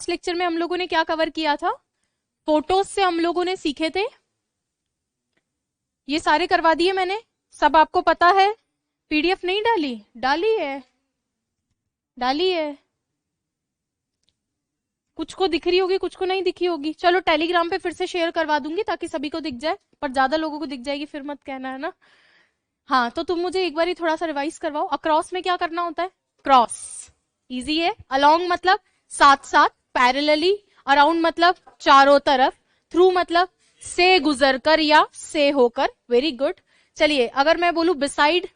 इस लेक्चर में हम लोगों ने क्या कवर किया था? फोटोज से हम लोगों ने सीखे थे, ये सारे करवा दिए मैंने, सब आपको पता है। पीडीएफ नहीं डाली? डाली है, डाली है। कुछ को दिख रही होगी, कुछ को नहीं दिखी होगी। चलो टेलीग्राम पे फिर से शेयर करवा दूंगी ताकि सभी को दिख जाए, पर ज्यादा लोगों को दिख जाएगी फिर मत कहना, है ना। हाँ, तो तुम मुझे एक बार ही थोड़ा सा रिवाइज करवाओ। अक्रॉस में क्या करना होता है? क्रॉस, इजी है। अलोंग मतलब साथ साथ, पैरेलली। अराउंड मतलब चारों तरफ। थ्रू मतलब से गुजरकर या से होकर। Very good. चलिए, अगर मैं बोलूं बिसाइड,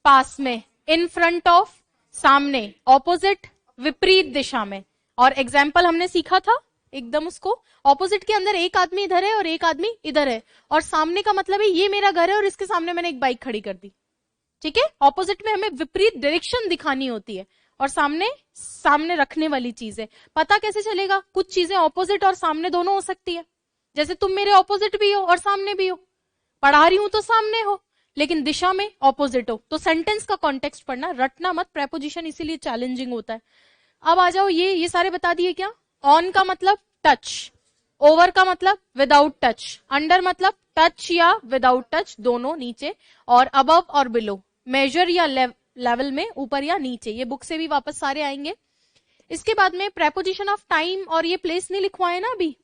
पास में। इन फ्रंट ऑफ, सामने। ऑपोजिट, विपरीत दिशा में। और एग्जाम्पल हमने सीखा था एकदम उसको। ऑपोजिट के अंदर एक आदमी इधर है और एक आदमी इधर है, और सामने का मतलब है ये मेरा घर है और इसके सामने मैंने एक बाइक खड़ी कर दी। ठीक है, ऑपोजिट में हमें विपरीत डायरेक्शन दिखानी होती है, और सामने सामने रखने वाली चीज है। पता कैसे चलेगा? कुछ चीजें ऑपोजिट और सामने दोनों हो सकती है। जैसे तुम मेरे ऑपोजिट भी हो और सामने भी हो, पढ़ा रही हूं तो सामने हो, लेकिन दिशा में ऑपोजिट हो। तो सेंटेंस का कॉन्टेक्स्ट पढ़ना, रटना मत। प्रेपोजिशन इसीलिए चैलेंजिंग होता है। अब आ जाओ, ये सारे बता दिए क्या? ऑन का मतलब टच, ओवर का मतलब विदाउट टच, अंडर मतलब टच या विदाउट टच दोनों, नीचे। और अबव और बिलो, मेजर या लेवल में ऊपर या नीचे। ये बुक से भी वापस सारे आएंगे। इसके बाद में प्रेपोजिशन ऑफ टाइम और ये प्लेस नहीं लिखवाए ना अभी?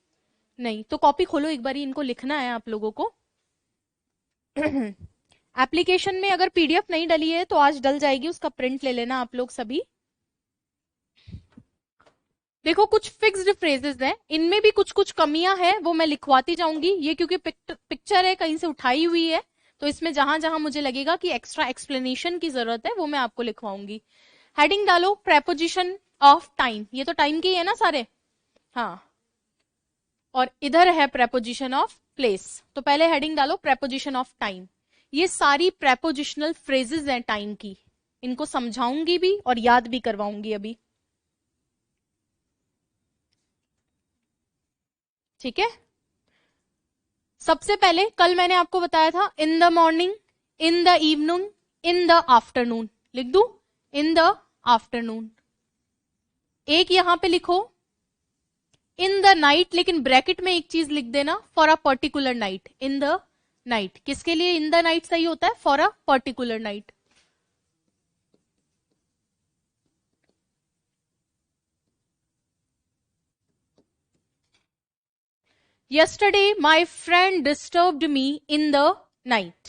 नहीं, तो कॉपी खोलो एक बार, इनको लिखना है आप लोगों को। एप्लीकेशन में अगर पीडीएफ नहीं डली है तो आज डल जाएगी, उसका प्रिंट ले लेना आप लोग सभी। देखो, कुछ फिक्स्ड फ्रेजेस हैं, इनमें भी कुछ कुछ कमियां हैं, वो मैं लिखवाती जाऊंगी। ये क्योंकि पिक्चर है, कहीं से उठाई हुई है, तो इसमें जहां जहां मुझे लगेगा कि एक्स्ट्रा एक्सप्लेनेशन की जरूरत है वो मैं आपको लिखवाऊंगी। हेडिंग डालो प्रेपोजिशन ऑफ टाइम, ये तो टाइम की है ना सारे। हाँ, और इधर है प्रेपोजिशन ऑफ प्लेस। तो पहले हेडिंग डालो प्रेपोजिशन ऑफ टाइम। ये सारी प्रेपोजिशनल फ्रेजेस हैं टाइम की, इनको समझाऊंगी भी और याद भी करवाऊंगी अभी। ठीक है, सबसे पहले कल मैंने आपको बताया था in the morning, in the evening, in the afternoon. लिख दू इन द आफ्टरनून। एक यहां पे लिखो इन द नाइट, लेकिन ब्रैकेट में एक चीज लिख देना, for a particular night. In the night, किसके लिए इन द नाइट सही होता है? For a particular night. Yesterday my friend disturbed me in the night,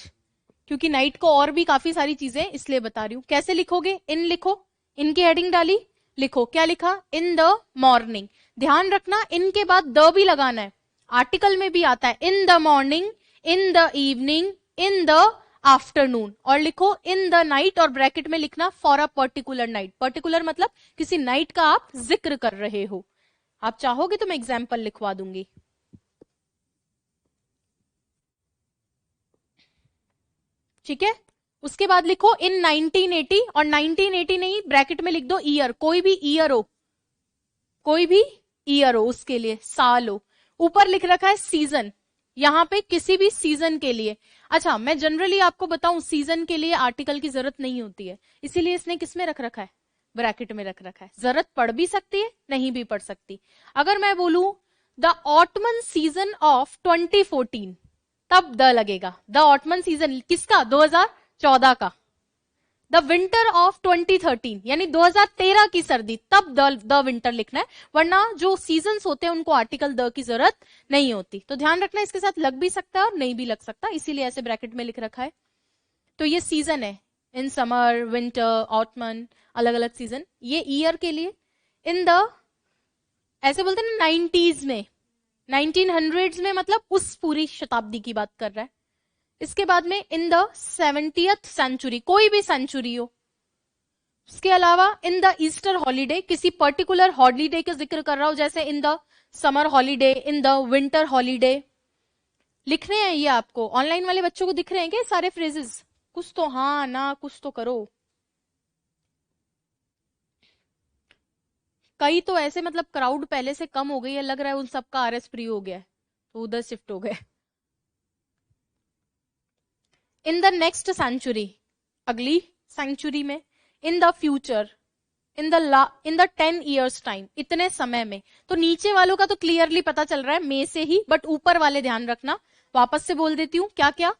क्योंकि नाइट को और भी काफी सारी चीजें इसलिए बता रही हूं। कैसे लिखोगे? इन लिखो, इनकी हेडिंग डाली, लिखो क्या लिखा? In the morning. ध्यान रखना, इनके बाद द भी लगाना है, आर्टिकल में भी आता है। In the morning, in the evening, in the afternoon. और लिखो इन द नाइट, और ब्रैकेट में लिखना for a particular night. Particular मतलब किसी नाइट का आप जिक्र कर रहे हो। आप चाहोगे तो मैं एग्जाम्पल लिखवा दूंगी। ठीक है, उसके बाद लिखो इन 1980, और 1980 नहीं, ब्रैकेट में लिख दो ईयर, कोई भी ईयर हो, कोई भी ईयर हो, उसके लिए साल हो। ऊपर लिख रखा है सीजन, यहां पे किसी भी सीजन के लिए। अच्छा, मैं जनरली आपको बताऊं, सीजन के लिए आर्टिकल की जरूरत नहीं होती है, इसीलिए इसने किस में रख रखा है? ब्रैकेट में रख रखा है। जरूरत पड़ भी सकती है, नहीं भी पड़ सकती। अगर मैं बोलूं द ऑटमन सीजन ऑफ 2014, तब द लगेगा। द ऑटमन सीजन किसका? 2014 का। द विंटर ऑफ 2013 यानी 2013 की सर्दी, तब द विंटर लिखना है। वरना जो सीजन्स होते हैं उनको आर्टिकल द की जरूरत नहीं होती। तो ध्यान रखना, इसके साथ लग भी सकता है और नहीं भी लग सकता, इसीलिए ऐसे ब्रैकेट में लिख रखा है। तो ये सीजन है, इन समर, विंटर, ऑटमन, अलग अलग सीजन। ये ईयर के लिए इन द, ऐसे बोलते हैं ना 90s में, 1900s में, मतलब उस पूरी शताब्दी की बात कर रहा है। इसके बाद में इन द 70th सेंचुरी, कोई भी सेंचुरी हो। इसके अलावा इन द ईस्टर हॉलीडे, किसी पर्टिकुलर हॉलीडे का जिक्र कर रहा हो, जैसे in the summer holiday, in the winter holiday. लिखने हैं ये आपको। ऑनलाइन वाले बच्चों को दिख रहे हैं क्या सारे फ्रेजेस? कुछ तो हाँ ना, कुछ तो करो। कई तो ऐसे, मतलब क्राउड पहले से कम हो गई है, लग रहा है उन सबका आरएस फ्री हो गया है, तो उधर शिफ्ट हो गए। इन द नेक्स्ट सेंचुरी, अगली सेंचुरी में। In the future, in the 10 years time, इतने समय में। तो नीचे वालों का तो क्लियरली पता चल रहा है मे से ही, बट ऊपर वाले ध्यान रखना। वापस से बोल देती हूँ क्या क्या।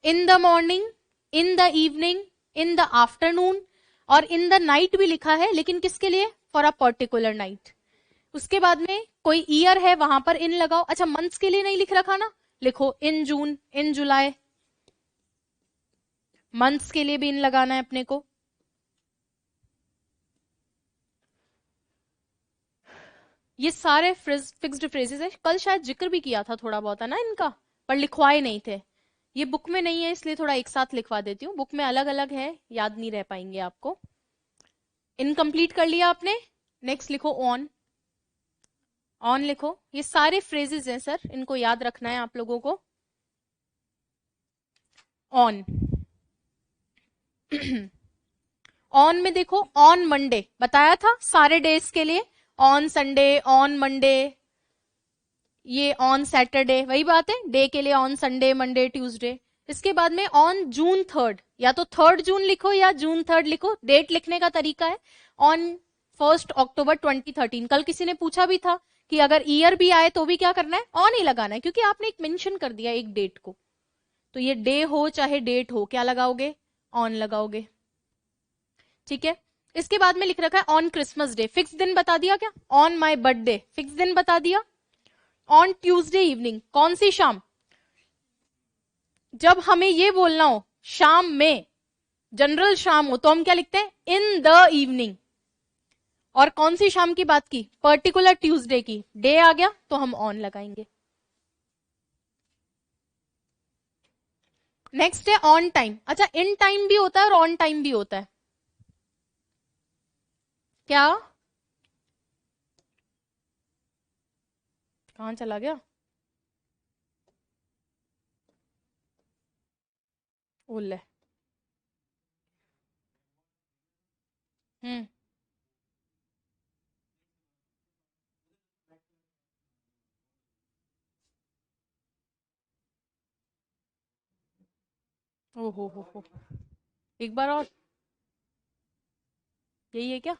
In the morning, in the evening, in the afternoon, और इन द नाइट भी लिखा है, लेकिन किसके लिए? For a particular night. उसके बाद में कोई ईयर है वहां पर इन लगाओ। अच्छा, मंथ्स के लिए नहीं लिख रखा ना, लिखो इन जून, इन जुलाई। मंथ्स के लिए भी इन लगाना है अपने को। ये सारे फिक्स्ड फ्रेजेस है। कल शायद जिक्र भी किया था थोड़ा बहुत है ना इनका, पर लिखवाए नहीं थे। ये बुक में नहीं है, इसलिए थोड़ा एक साथ लिखवा देती हूँ। बुक में अलग अलग है, याद नहीं रह पाएंगे आपको। इनकम्प्लीट कर लिया आपने। नेक्स्ट लिखो ऑन। ऑन लिखो। ये सारे फ्रेजेस हैं सर, इनको याद रखना है आप लोगों को। ऑन। ऑन में देखो, ऑन मंडे बताया था सारे डेज के लिए। ऑन संडे, ऑन मंडे, ये ऑन सैटरडे, वही बात है। डे के लिए ऑन संडे, मंडे, ट्यूसडे। इसके बाद में ऑन जून 3rd, या तो 3rd जून लिखो या जून 3rd लिखो। डेट लिखने का तरीका है ऑन 1 अक्टूबर 2013। कल किसी ने पूछा भी था कि अगर ईयर भी आए तो भी क्या करना है? ऑन ही लगाना है, क्योंकि आपने एक मेंशन कर दिया एक डेट को। तो ये डे हो चाहे डेट हो, क्या लगाओगे? ऑन लगाओगे। ठीक है। इसके बाद में लिख रखा है ऑन क्रिसमस डे, फिक्स दिन बता दिया क्या? ऑन माई बर्थडे, फिक्स दिन बता दिया। ऑन ट्यूसडे इवनिंग, कौन सी शाम? जब हमें ये बोलना हो शाम में, जनरल शाम हो, तो हम क्या लिखते हैं? In the evening. और कौन सी शाम की बात की? पर्टिकुलर ट्यूसडे की। डे आ गया तो हम ऑन लगाएंगे। नेक्स्ट है ऑन टाइम। अच्छा, इन टाइम भी होता है और ऑन टाइम भी होता है क्या? कहां चला गया? ओले। हम्म। ओहो हो। एक बार और। यही है क्या?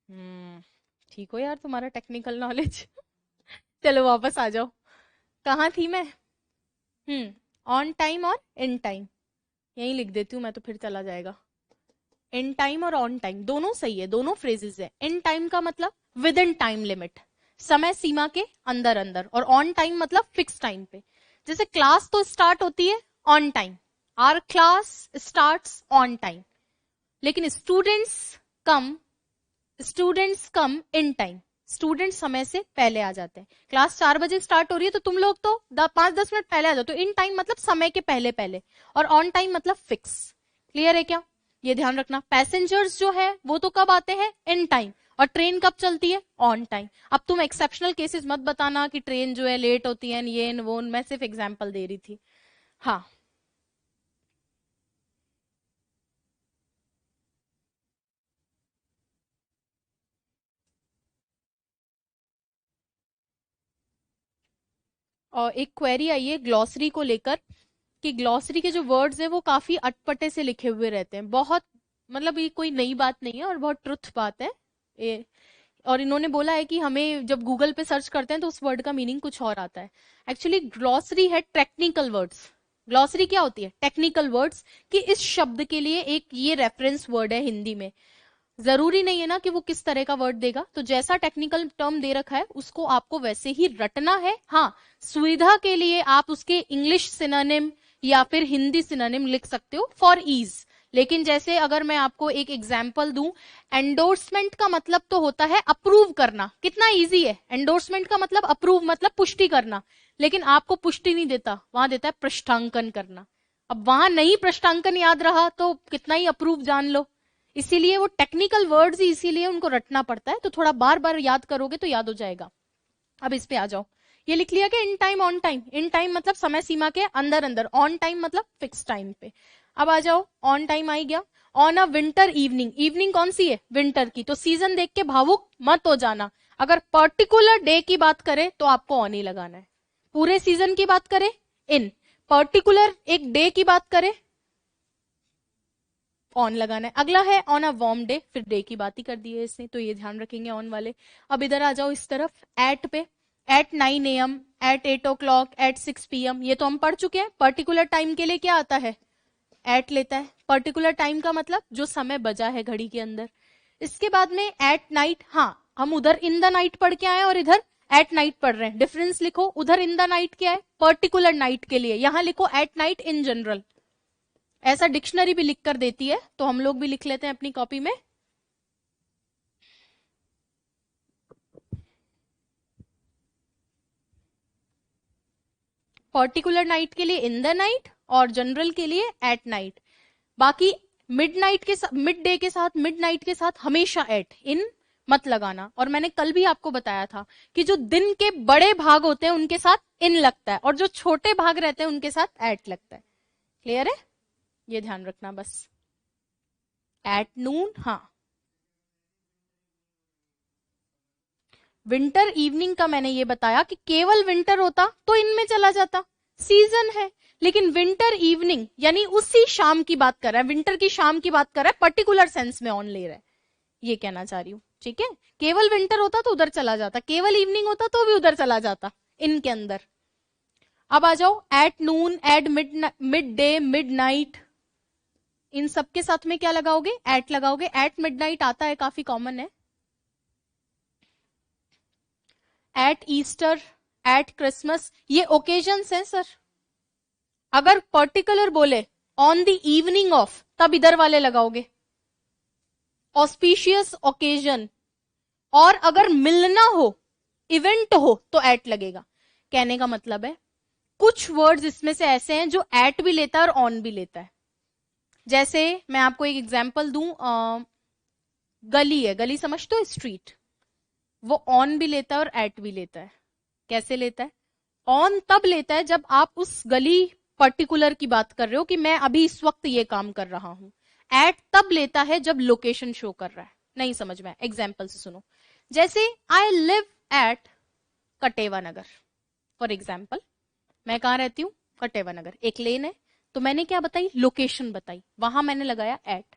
हम्म। ठीक हो यार, तुम्हारा टेक्निकल नॉलेज। चलो वापस आ जाओ। कहाँ थी मैं? ऑन टाइम और इन टाइम। यही लिख देती हूँ मैं, तो फिर चला जाएगा। इन टाइम और ऑन टाइम दोनों सही है, दोनों फ्रेजेस है। इन टाइम का मतलब विद इन टाइम लिमिट, समय सीमा के अंदर अंदर। और ऑन टाइम मतलब फिक्स टाइम पे। जैसे क्लास तो स्टार्ट होती है on time, our class starts on time. लेकिन come students come in time, student समय से पहले आ जाते हैं। क्लास 4 बजे स्टार्ट हो रही है तो तुम लोग तो 5-10 मिनट पहले आ जाते हो। इन टाइम मतलब समय के पहले पहले, और ऑन टाइम मतलब फिक्स। क्लियर है क्या? ये ध्यान रखना। पैसेंजर्स जो है वो तो कब आते हैं? In time. और ट्रेन कब चलती है? On time. अब तुम एक्सेप्शनल केसेस मत बताना कि ट्रेन जो है लेट होती है, ये वो, मैं सिर्फ एग्जाम्पल दे रही थी। हाँ। और एक क्वेरी आई है ग्लॉसरी को लेकर, कि ग्लॉसरी के जो वर्ड्स हैं वो काफी अटपटे से लिखे हुए रहते हैं बहुत। मतलब ये कोई नई बात नहीं है और बहुत ट्रुथ बात है ये। और इन्होंने बोला है कि हमें जब गूगल पे सर्च करते हैं तो उस वर्ड का मीनिंग कुछ और आता है। एक्चुअली ग्लॉसरी है टेक्निकल वर्ड्स। ग्लॉसरी क्या होती है? Technical words. कि इस शब्द के लिए एक ये रेफरेंस वर्ड है हिंदी में। जरूरी नहीं है ना कि वो किस तरह का वर्ड देगा, तो जैसा टेक्निकल टर्म दे रखा है उसको आपको वैसे ही रटना है। हाँ, सुविधा के लिए आप उसके इंग्लिश सिनोनिम या फिर हिंदी सिनोनिम लिख सकते हो फॉर ईज। लेकिन जैसे अगर मैं आपको एक एग्जाम्पल दूं, एंडोर्समेंट का मतलब तो होता है अप्रूव करना। कितना इजी है! एंडोर्समेंट का मतलब अप्रूव, मतलब पुष्टि करना। लेकिन आपको पुष्टि नहीं देता, वहां देता है पृष्ठांकन करना। अब वहां नहीं पृष्ठांकन याद रहा तो कितना ही अप्रूव जान लो। इसीलिए वो टेक्निकल वर्ड्स ही इसीलिए उनको रटना पड़ता है, तो थोड़ा बार बार याद करोगे तो याद हो जाएगा। अब इस पे आ जाओ। ये लिख लिया कि in time on time. In time मतलब समय सीमा के अंदर अंदर, ऑन टाइम मतलब फिक्स टाइम पे। अब आ जाओ, ऑन टाइम आ ही गया। On a winter evening, evening कौन सी है? विंटर की। तो सीजन देख के भावुक मत हो जाना। अगर पर्टिकुलर डे की बात करें तो आपको ऑन ही लगाना है। पूरे सीजन की बात करें इन, पर्टिकुलर एक डे की बात करें ऑन लगाना है। अगला है ऑन अ वार्म डे, फिर डे की बात ही कर दी है इसने, तो ये ध्यान रखेंगे ऑन वाले। अब इधर आ जाओ इस तरफ, एट पे, at 9 AM, at 8 o'clock, at 6 PM, ये तो हम पढ़ चुके हैं। पर्टिकुलर टाइम के लिए क्या आता है, एट लेता है। पर्टिकुलर टाइम का मतलब जो समय बजा है घड़ी के अंदर। इसके बाद में एट नाइट, हाँ हम उधर इन द नाइट पढ़ के आए और इधर एट नाइट पढ़ रहे हैं, डिफरेंस लिखो। उधर इन द नाइट क्या है, पर्टिकुलर नाइट के लिए, यहां लिखो एट नाइट इन जनरल। ऐसा डिक्शनरी भी लिख कर देती है, तो हम लोग भी लिख लेते हैं अपनी कॉपी में। पर्टिकुलर नाइट के लिए इन द नाइट और जनरल के लिए एट नाइट। बाकी मिड नाइट के साथ, मिड डे के साथ, मिड नाइट के साथ हमेशा एट, इन मत लगाना। और मैंने कल भी आपको बताया था कि जो दिन के बड़े भाग होते हैं उनके साथ इन लगता है और जो छोटे भाग रहते हैं उनके साथ एट लगता है। क्लियर है, ये ध्यान रखना बस। एट नून, हाँ विंटर इवनिंग का मैंने ये बताया कि केवल विंटर होता तो इनमें चला जाता, सीजन है। लेकिन विंटर इवनिंग यानी उसी शाम की बात कर रहा है, विंटर की शाम की बात कर रहा है, पर्टिकुलर सेंस में ऑन ले रहा है, ये कहना चाह रही हूं। ठीक है, केवल विंटर होता तो उधर चला जाता, केवल इवनिंग होता तो भी उधर चला जाता, इनके अंदर। अब आ जाओ at noon, at mid day, mid night, इन सबके साथ में क्या लगाओगे, एट लगाओगे। एट मिड नाइट आता है, काफी कॉमन है। एट ईस्टर, एट क्रिसमस, ये ओकेजन्स हैं सर। अगर पर्टिकुलर बोले ऑन द इवनिंग ऑफ, तब इधर वाले लगाओगे, ऑस्पिशियस ओकेजन। और अगर मिलना हो, इवेंट हो, तो एट लगेगा। कहने का मतलब है कुछ वर्ड्स इसमें से ऐसे हैं जो एट भी लेता है और ऑन भी लेता है। जैसे मैं आपको एक एग्जांपल दूं, गली है, गली समझते हो, स्ट्रीट, वो ऑन भी लेता है और एट भी लेता है। कैसे लेता है, ऑन तब लेता है जब आप उस गली पर्टिकुलर की बात कर रहे हो कि मैं अभी इस वक्त ये काम कर रहा हूं। एट तब लेता है जब लोकेशन शो कर रहा है। नहीं समझ में, एग्जाम्पल से सुनो। जैसे I live at Katewa Nagar, for example, मैं कहां रहती हूं, कटेवा नगर, एक लेन है, तो मैंने क्या बताई, लोकेशन बताई, वहां मैंने लगाया एट।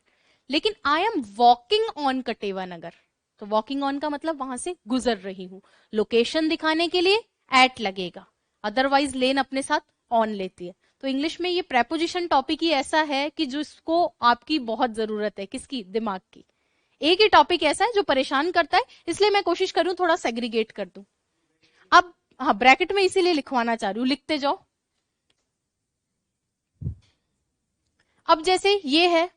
लेकिन I am walking on Katewa Nagar, तो वॉकिंग ऑन का मतलब वहां से गुजर रही हूं, लोकेशन दिखाने के लिए एट लगेगा, अदरवाइज लेन अपने साथ ऑन लेती है। तो इंग्लिश में ये प्रेपोजिशन टॉपिक ही ऐसा है कि जिसको आपकी बहुत जरूरत है, किसकी, दिमाग की। एक ही टॉपिक ऐसा है जो परेशान करता है, इसलिए मैं कोशिश करूं थोड़ा सेग्रीगेट कर दूं। अब हाँ, ब्रैकेट में इसीलिए लिखवाना चाह रही हूं, लिखते जाओ। अब जैसे ये है,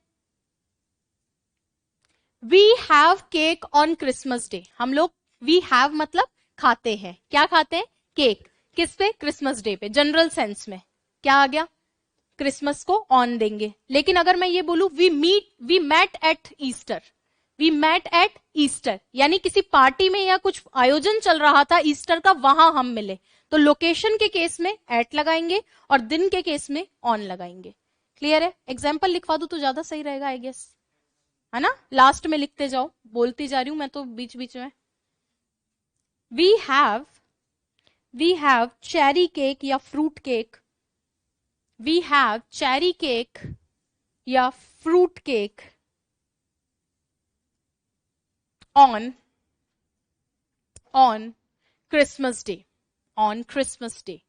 we have cake on Christmas day, हम लोग वी हैव मतलब खाते हैं, क्या खाते हैं, केक। किस पे, क्रिसमस डे पे। जनरल सेंस में क्या आ गया, क्रिसमस को ऑन देंगे। लेकिन अगर मैं ये बोलूं we met at Easter, we met at Easter, यानी किसी पार्टी में या कुछ आयोजन चल रहा था ईस्टर का, वहां हम मिले, तो लोकेशन के केस में एट लगाएंगे और दिन के केस में ऑन लगाएंगे। क्लियर है, एग्जाम्पल लिखवा दू तो ज्यादा सही रहेगा आई गेस, है ना। लास्ट में लिखते जाओ, बोलती जा रही हूं मैं तो बीच बीच में। वी हैव चेरी केक या fruit cake, we have cherry cake या fruit cake on Christmas day, on Christmas day.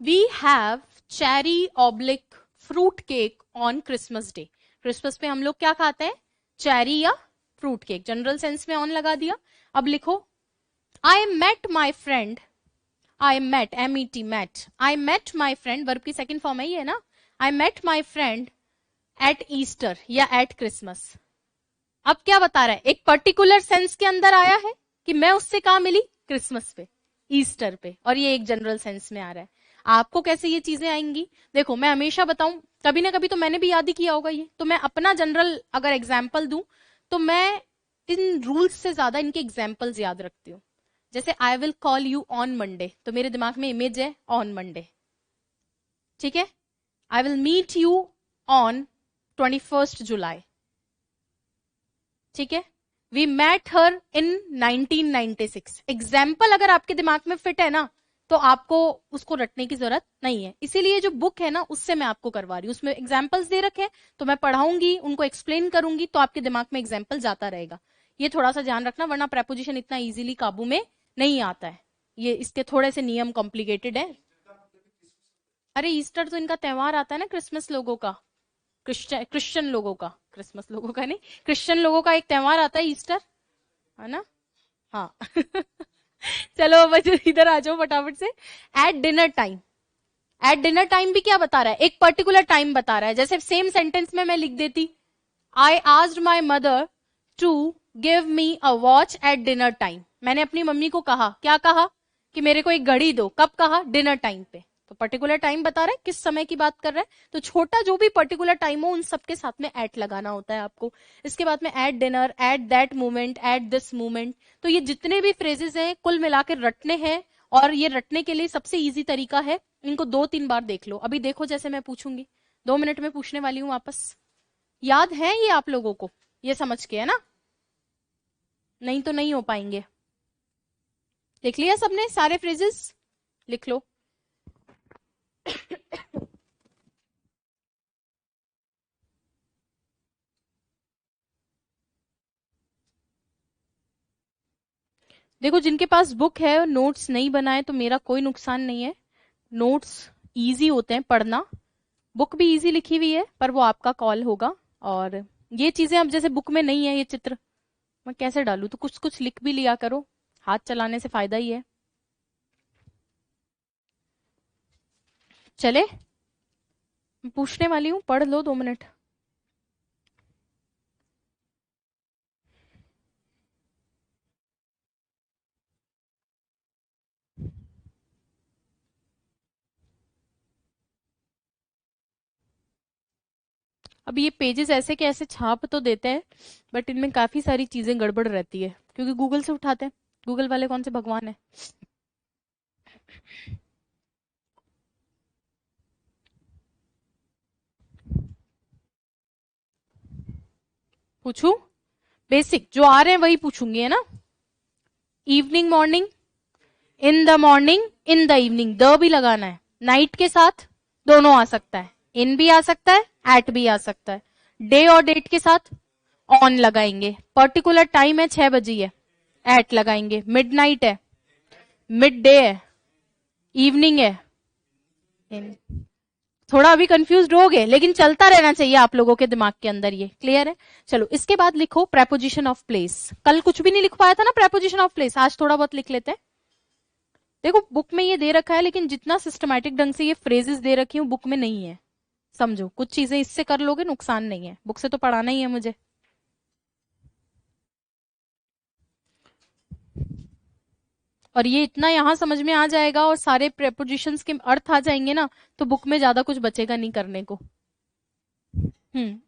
We have cherry oblique fruit cake on Christmas day. Christmas पे हम लोग क्या खाते हैं, चेरी या फ्रूट केक। जनरल सेंस में ऑन लगा दिया। अब लिखो, I met my friend, I met, M-E-T, met, I met my friend, verb की सेकंड फॉर्म है ये ना, I met my friend at Easter या एट क्रिसमस। अब क्या बता रहा है, एक पर्टिकुलर सेंस के अंदर आया है कि मैं उससे कहां मिली, क्रिसमस पे, ईस्टर पे, और ये एक जनरल सेंस में आ रहा है। आपको कैसे ये चीजें आएंगी, देखो मैं हमेशा बताऊं, कभी ना कभी तो मैंने भी याद ही किया होगा ये, तो मैं अपना जनरल अगर एग्जाम्पल दूं तो मैं इन रूल्स से ज्यादा इनके एग्जाम्पल्स याद रखती हूँ। जैसे I will call you on Monday, तो मेरे दिमाग में इमेज है ऑन मंडे, ठीक है। I will meet you on 21st July, ठीक है। We met her in 1996। Example अगर आपके दिमाग में फिट है ना, तो आपको उसको रटने की जरूरत नहीं है। इसीलिए जो बुक है ना उससे मैं आपको करवा रही हूँ, उसमें एग्जाम्पल्स दे रखे हैं, तो मैं पढ़ाऊंगी, उनको एक्सप्लेन करूंगी, तो आपके दिमाग में एग्जाम्पल जाता रहेगा। ये थोड़ा सा ध्यान रखना, वरना प्रेपोजिशन इतना इजीली काबू में नहीं आता है। ये इसके थोड़े से नियम कॉम्प्लिकेटेड है। अरे ईस्टर तो इनका त्योहार आता है ना, क्रिसमस लोगों का, क्रिश्चियन लोगों का, क्रिसमस लोगों का नहीं, क्रिश्चियन लोगों का एक त्योहार आता है ईस्टर, है ना। हाँ चलो अब इधर आ जाओ फटाफट से। Eight dinner time, eight dinner time भी क्या बता रहा है, एक पर्टिकुलर टाइम बता रहा है। जैसे सेम सेंटेंस में मैं लिख देती, I asked my mother to give me a watch at dinner time. मैंने अपनी मम्मी को कहा, क्या कहा, कि मेरे को एक घड़ी दो। कब कहा, डिनर टाइम पे। तो पर्टिकुलर टाइम बता रहे हैं, किस समय की बात कर रहे हैं। तो छोटा जो भी पर्टिकुलर टाइम हो उन सबके साथ में एट लगाना होता है आपको। इसके बाद में at dinner, at that moment, at this moment. तो ये जितने भी फ्रेजेस हैं कुल मिलाकर रटने हैं, और ये रटने के लिए सबसे इजी तरीका है, इनको 2-3 बार देख लो। अभी देखो जैसे मैं पूछूंगी, 2 मिनट में पूछने वाली हूँ वापस। याद है ये आप लोगों को, ये समझ के, है ना। नहीं तो नहीं हो पाएंगे। लिख लिया सबने सारे फ्रेजेस, लिख लो। देखो जिनके पास बुक है, नोट्स नहीं बनाए तो मेरा कोई नुकसान नहीं है। नोट्स इजी होते हैं पढ़ना, बुक भी इजी लिखी हुई है, पर वो आपका कॉल होगा। और ये चीजें अब जैसे बुक में नहीं है, ये चित्र मैं कैसे डालूं, तो कुछ कुछ लिख भी लिया करो, हाथ चलाने से फायदा ही है। चले, पूछने वाली हूँ, पढ़ लो 2 मिनट। अब ये पेजेस ऐसे के ऐसे छाप तो देते हैं, बट इनमें काफी सारी चीजें गड़बड़ रहती है, क्योंकि गूगल से उठाते हैं। गूगल वाले कौन से भगवान है। पूछू, बेसिक जो आ रहे हैं वही पूछूंगी, है ना। Evening morning, in the morning, in the evening, the भी लगाना है। नाइट के साथ दोनों आ सकता है, इन भी आ सकता है, एट भी आ सकता है। डे और डेट के साथ ऑन लगाएंगे। पर्टिकुलर टाइम है 6 बजे है, एट लगाएंगे। मिडनाइट है, मिड डे है, इवनिंग है, इन। थोड़ा अभी कंफ्यूज हो गए, लेकिन चलता रहना चाहिए आप लोगों के दिमाग के अंदर, ये क्लियर है। चलो इसके बाद लिखो प्रेपोजिशन ऑफ प्लेस। कल कुछ भी नहीं लिख पाया था ना प्रेपोजिशन ऑफ प्लेस, आज थोड़ा बहुत लिख लेते हैं। देखो बुक में ये दे रखा है, लेकिन जितना सिस्टमैटिक ढंग से ये फ्रेजेस दे रखी हूँ बुक में नहीं है। समझो, कुछ चीजें इससे कर लोगे, नुकसान नहीं है, बुक से तो पढ़ाना ही है मुझे। और ये इतना यहां समझ में आ जाएगा और सारे प्रेपोजिशंस के अर्थ आ जाएंगे ना, तो बुक में ज्यादा कुछ बचेगा नहीं करने को।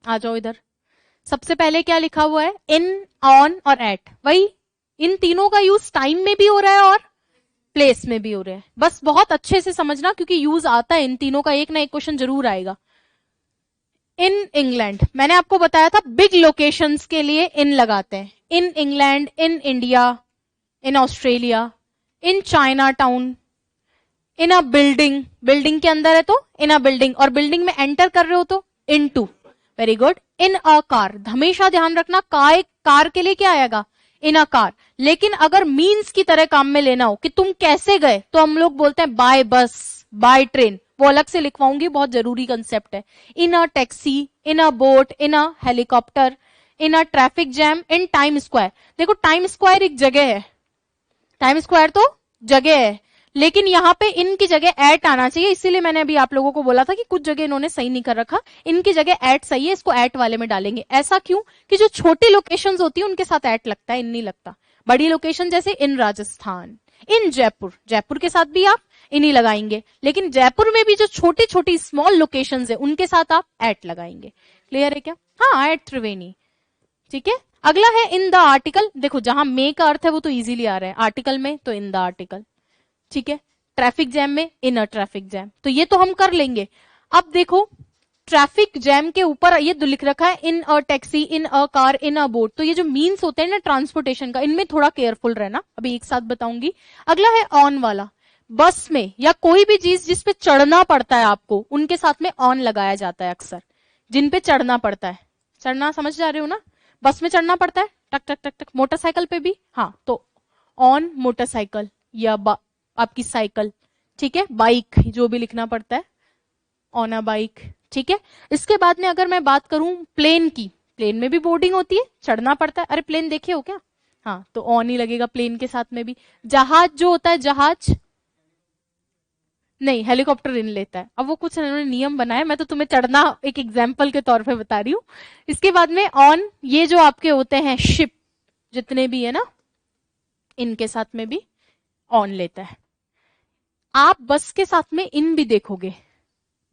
आ जाओ इधर। सबसे पहले क्या लिखा हुआ है, इन, ऑन और एट। वही, इन तीनों का यूज टाइम में भी हो रहा है और प्लेस में भी हो रहा है। बस बहुत अच्छे से समझना, क्योंकि यूज आता है इन तीनों का, एक ना एक क्वेश्चन जरूर आएगा। इन इंग्लैंड, मैंने आपको बताया था बिग लोकेशंस के लिए इन लगाते हैं। In England, in India, in Australia, in China town, in a building, building के अंदर है तो इन अ बिल्डिंग, और बिल्डिंग में एंटर कर रहे हो तो into. Very good. In a car, हमेशा ध्यान रखना कार के लिए क्या आएगा, इन अ कार। लेकिन अगर मीन्स की तरह काम में लेना हो कि तुम कैसे गए, तो हम लोग बोलते हैं बाय बस, बाय ट्रेन, वो अलग से लिखवाऊंगी, बहुत जरूरी कंसेप्ट है। In a taxi, in a boat, in a helicopter, in a traffic jam, in Time Square. देखो टाइम स्क्वायर एक जगह है, टाइम स्क्वायर तो जगह है, लेकिन यहाँ पे इन की जगह एट आना चाहिए। इसीलिए मैंने अभी आप लोगों को बोला था कि कुछ जगह इन्होंने सही नहीं कर रखा, इनकी जगह एट सही है, इसको एट वाले में डालेंगे। ऐसा क्यों, कि जो छोटी लोकेशंस होती है उनके साथ एट लगता है, इन नहीं लगता। बड़ी लोकेशन जैसे इन राजस्थान, इन जयपुर, जयपुर के साथ भी आप इन ही लगाएंगे, लेकिन जयपुर में भी जो छोटी छोटी स्मॉल लोकेशंस है उनके साथ आप एट लगाएंगे। क्लियर है क्या। हाँ, एट त्रिवेणी, ठीक है। अगला है इन द आर्टिकल। देखो जहां मे का अर्थ है वो तो इजीली आ रहा है, आर्टिकल में तो इन द आर्टिकल, ठीक है। ट्रैफिक जैम में इन अ ट्रैफिक जैम, तो ये तो हम कर लेंगे। अब देखो ट्रैफिक जैम के ऊपर ये लिख रखा है in a taxi, in a car, in a boat. तो ये जो मीन्स होते हैं ना ट्रांसपोर्टेशन का, इनमें थोड़ा केयरफुल रहना, अभी एक साथ बताऊंगी। अगला है ऑन वाला, बस में या कोई भी चीज जिस पे चढ़ना पड़ता है आपको, उनके साथ में ऑन लगाया जाता है अक्सर। जिन पे चढ़ना पड़ता है, चढ़ना समझ जा रहे हो ना, बस में चढ़ना पड़ता है, टक टक टक टक, मोटरसाइकिल पे भी, हाँ, तो ऑन मोटरसाइकिल या आपकी साइकिल, ठीक है, बाइक जो भी लिखना पड़ता है, ऑन अ बाइक, ठीक है। इसके बाद में अगर मैं बात करूं प्लेन की, प्लेन में भी बोर्डिंग होती है, चढ़ना पड़ता है। अरे प्लेन देखे हो क्या? हाँ, तो ऑन ही लगेगा प्लेन के साथ में भी। जहाज जो होता है, जहाज नहीं, हेलीकॉप्टर इन लेता है। अब वो कुछ उन्होंने नियम बनाए, मैं तो तुम्हें चढ़ना एक एग्जाम्पल के तौर पे बता रही हूँ। इसके बाद में ऑन, ये जो आपके होते हैं शिप जितने भी है ना, इनके साथ में भी ऑन लेता है। आप बस के साथ में इन भी देखोगे,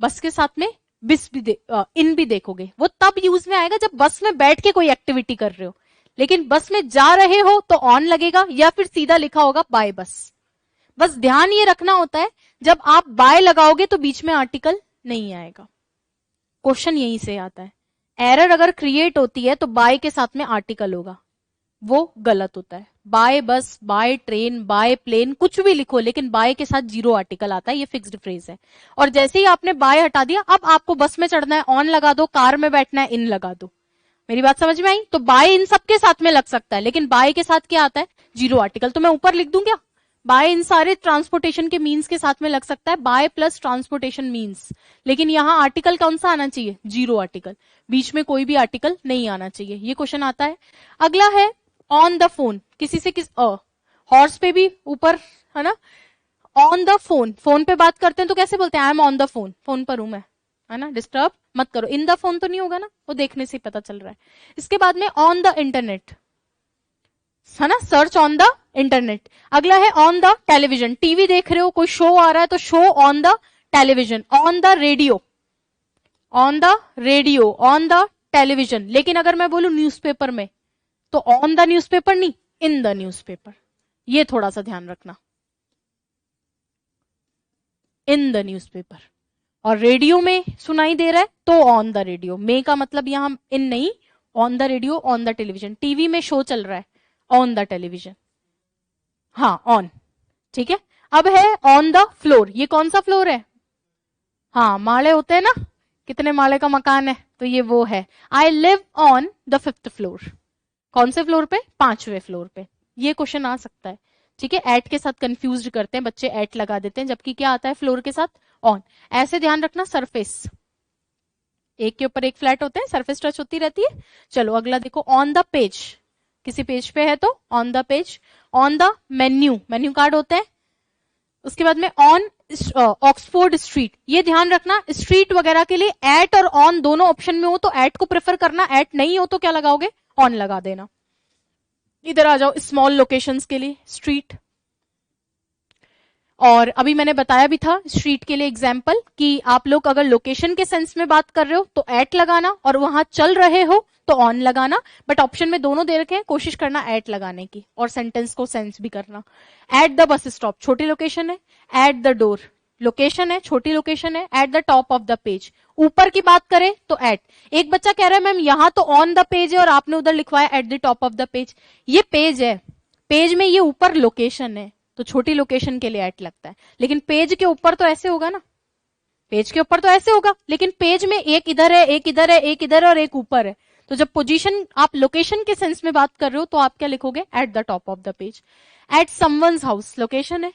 बस के साथ में इन भी देखोगे। वो तब यूज में आएगा जब बस में बैठ के कोई एक्टिविटी कर रहे हो, लेकिन बस में जा रहे हो तो ऑन लगेगा, या फिर सीधा लिखा होगा बाय बस। बस ध्यान ये रखना होता है, जब आप बाय लगाओगे तो बीच में आर्टिकल नहीं आएगा। क्वेश्चन यहीं से आता है। एरर अगर क्रिएट होती है तो बाय के साथ में आर्टिकल होगा, वो गलत होता है। बाय बस, बाय ट्रेन, बाय प्लेन, कुछ भी लिखो, लेकिन बाय के साथ जीरो आर्टिकल आता है, ये फिक्स्ड फ्रेज है। और जैसे ही आपने बाय हटा दिया, अब आपको बस में चढ़ना है, ऑन लगा दो, कार में बैठना है, इन लगा दो। मेरी बात समझ में आई? तो बाय इन सबके साथ में लग सकता है, लेकिन बाय के साथ क्या आता है? Zero article. तो मैं ऊपर लिख दूं क्या? बाय इन सारे ट्रांसपोर्टेशन के मीन्स के साथ में लग सकता है, बाय प्लस ट्रांसपोर्टेशन मीन्स। लेकिन यहां आर्टिकल कौन सा आना चाहिए? Zero article. बीच में कोई भी आर्टिकल नहीं आना चाहिए। ये क्वेश्चन आता है। अगला है ऑन द फोन। किसी से हॉर्स पे भी ऊपर, है ना, ऑन द फोन। फोन पे बात करते हैं तो कैसे बोलते हैं? I am on the phone, phone पर हूं मैं, है ना, डिस्टर्ब मत करो। इन द फोन तो नहीं होगा ना, वो देखने से पता चल रहा है। इसके बाद में ऑन द इंटरनेट, है ना, सर्च ऑन द इंटरनेट। अगला है ऑन द टेलीविजन। टीवी देख रहे हो, कोई शो आ रहा है तो show on the television. On the radio, on the radio, on the television. लेकिन अगर मैं बोलूं न्यूज़पेपर में, तो ऑन द न्यूज़पेपर नहीं, इन द न्यूज़पेपर। ये थोड़ा सा ध्यान रखना, इन द न्यूज़पेपर। और रेडियो में सुनाई दे रहा है तो ऑन द रेडियो। में का मतलब यहां इन नहीं, on the radio, on the television. TV में शो चल रहा है, ऑन द टेलीविजन, हाँ, ऑन, ठीक है। अब है ऑन द फ्लोर। ये कौन सा फ्लोर है? हाँ, माले होते हैं ना, कितने माले का मकान है, तो ये वो है। I live on the fifth floor. कौन से फ्लोर पे? पांचवें फ्लोर पे। ये क्वेश्चन आ सकता है, ठीक है। एट के साथ कंफ्यूज करते हैं बच्चे, एट लगा देते हैं, जबकि क्या आता है फ्लोर के साथ? ऑन। ऐसे ध्यान रखना। सरफेस, एक के ऊपर एक फ्लैट होते हैं, सरफेस टच होती रहती है। चलो अगला देखो, ऑन द पेज। किसी पेज पे है तो on the page. On the menu, menu card होते हैं। उसके बाद में ऑन ऑक्सफोर्ड स्ट्रीट। ये ध्यान रखना, स्ट्रीट वगैरह के लिए एट और ऑन दोनों ऑप्शन में हो तो एट को प्रेफर करना, एट नहीं हो तो क्या लगाओगे? ऑन लगा देना। इधर आ जाओ, स्मॉल लोकेशंस के लिए स्ट्रीट। और अभी मैंने बताया भी था स्ट्रीट के लिए एग्जाम्पल, कि आप लोग अगर लोकेशन के सेंस में बात कर रहे हो तो एट लगाना, और वहां चल रहे हो तो ऑन लगाना। बट ऑप्शन में दोनों दे रखे हैं, कोशिश करना एट लगाने की, और सेंटेंस को सेंस भी करना। एट द बस स्टॉप, छोटी लोकेशन है। एट द डोर, लोकेशन है, छोटी लोकेशन है। At the top of the page, ऊपर की बात करें तो एट। एक बच्चा कह रहा है मैम यहां तो ऑन द पेज है और आपने उधर लिखवाया eight the top of the page. ये पेज है, पेज में ये ऊपर लोकेशन है, तो छोटी लोकेशन के लिए एट लगता है। लेकिन पेज के ऊपर तो ऐसे होगा ना, पेज के ऊपर तो ऐसे होगा, लेकिन पेज में एक इधर है, एक इधर है, एक इधर है और एक ऊपर है। तो जब पोजीशन आप लोकेशन के सेंस में बात कर रहे हो तो आप क्या लिखोगे? At the top of the page. At someone's house, location है।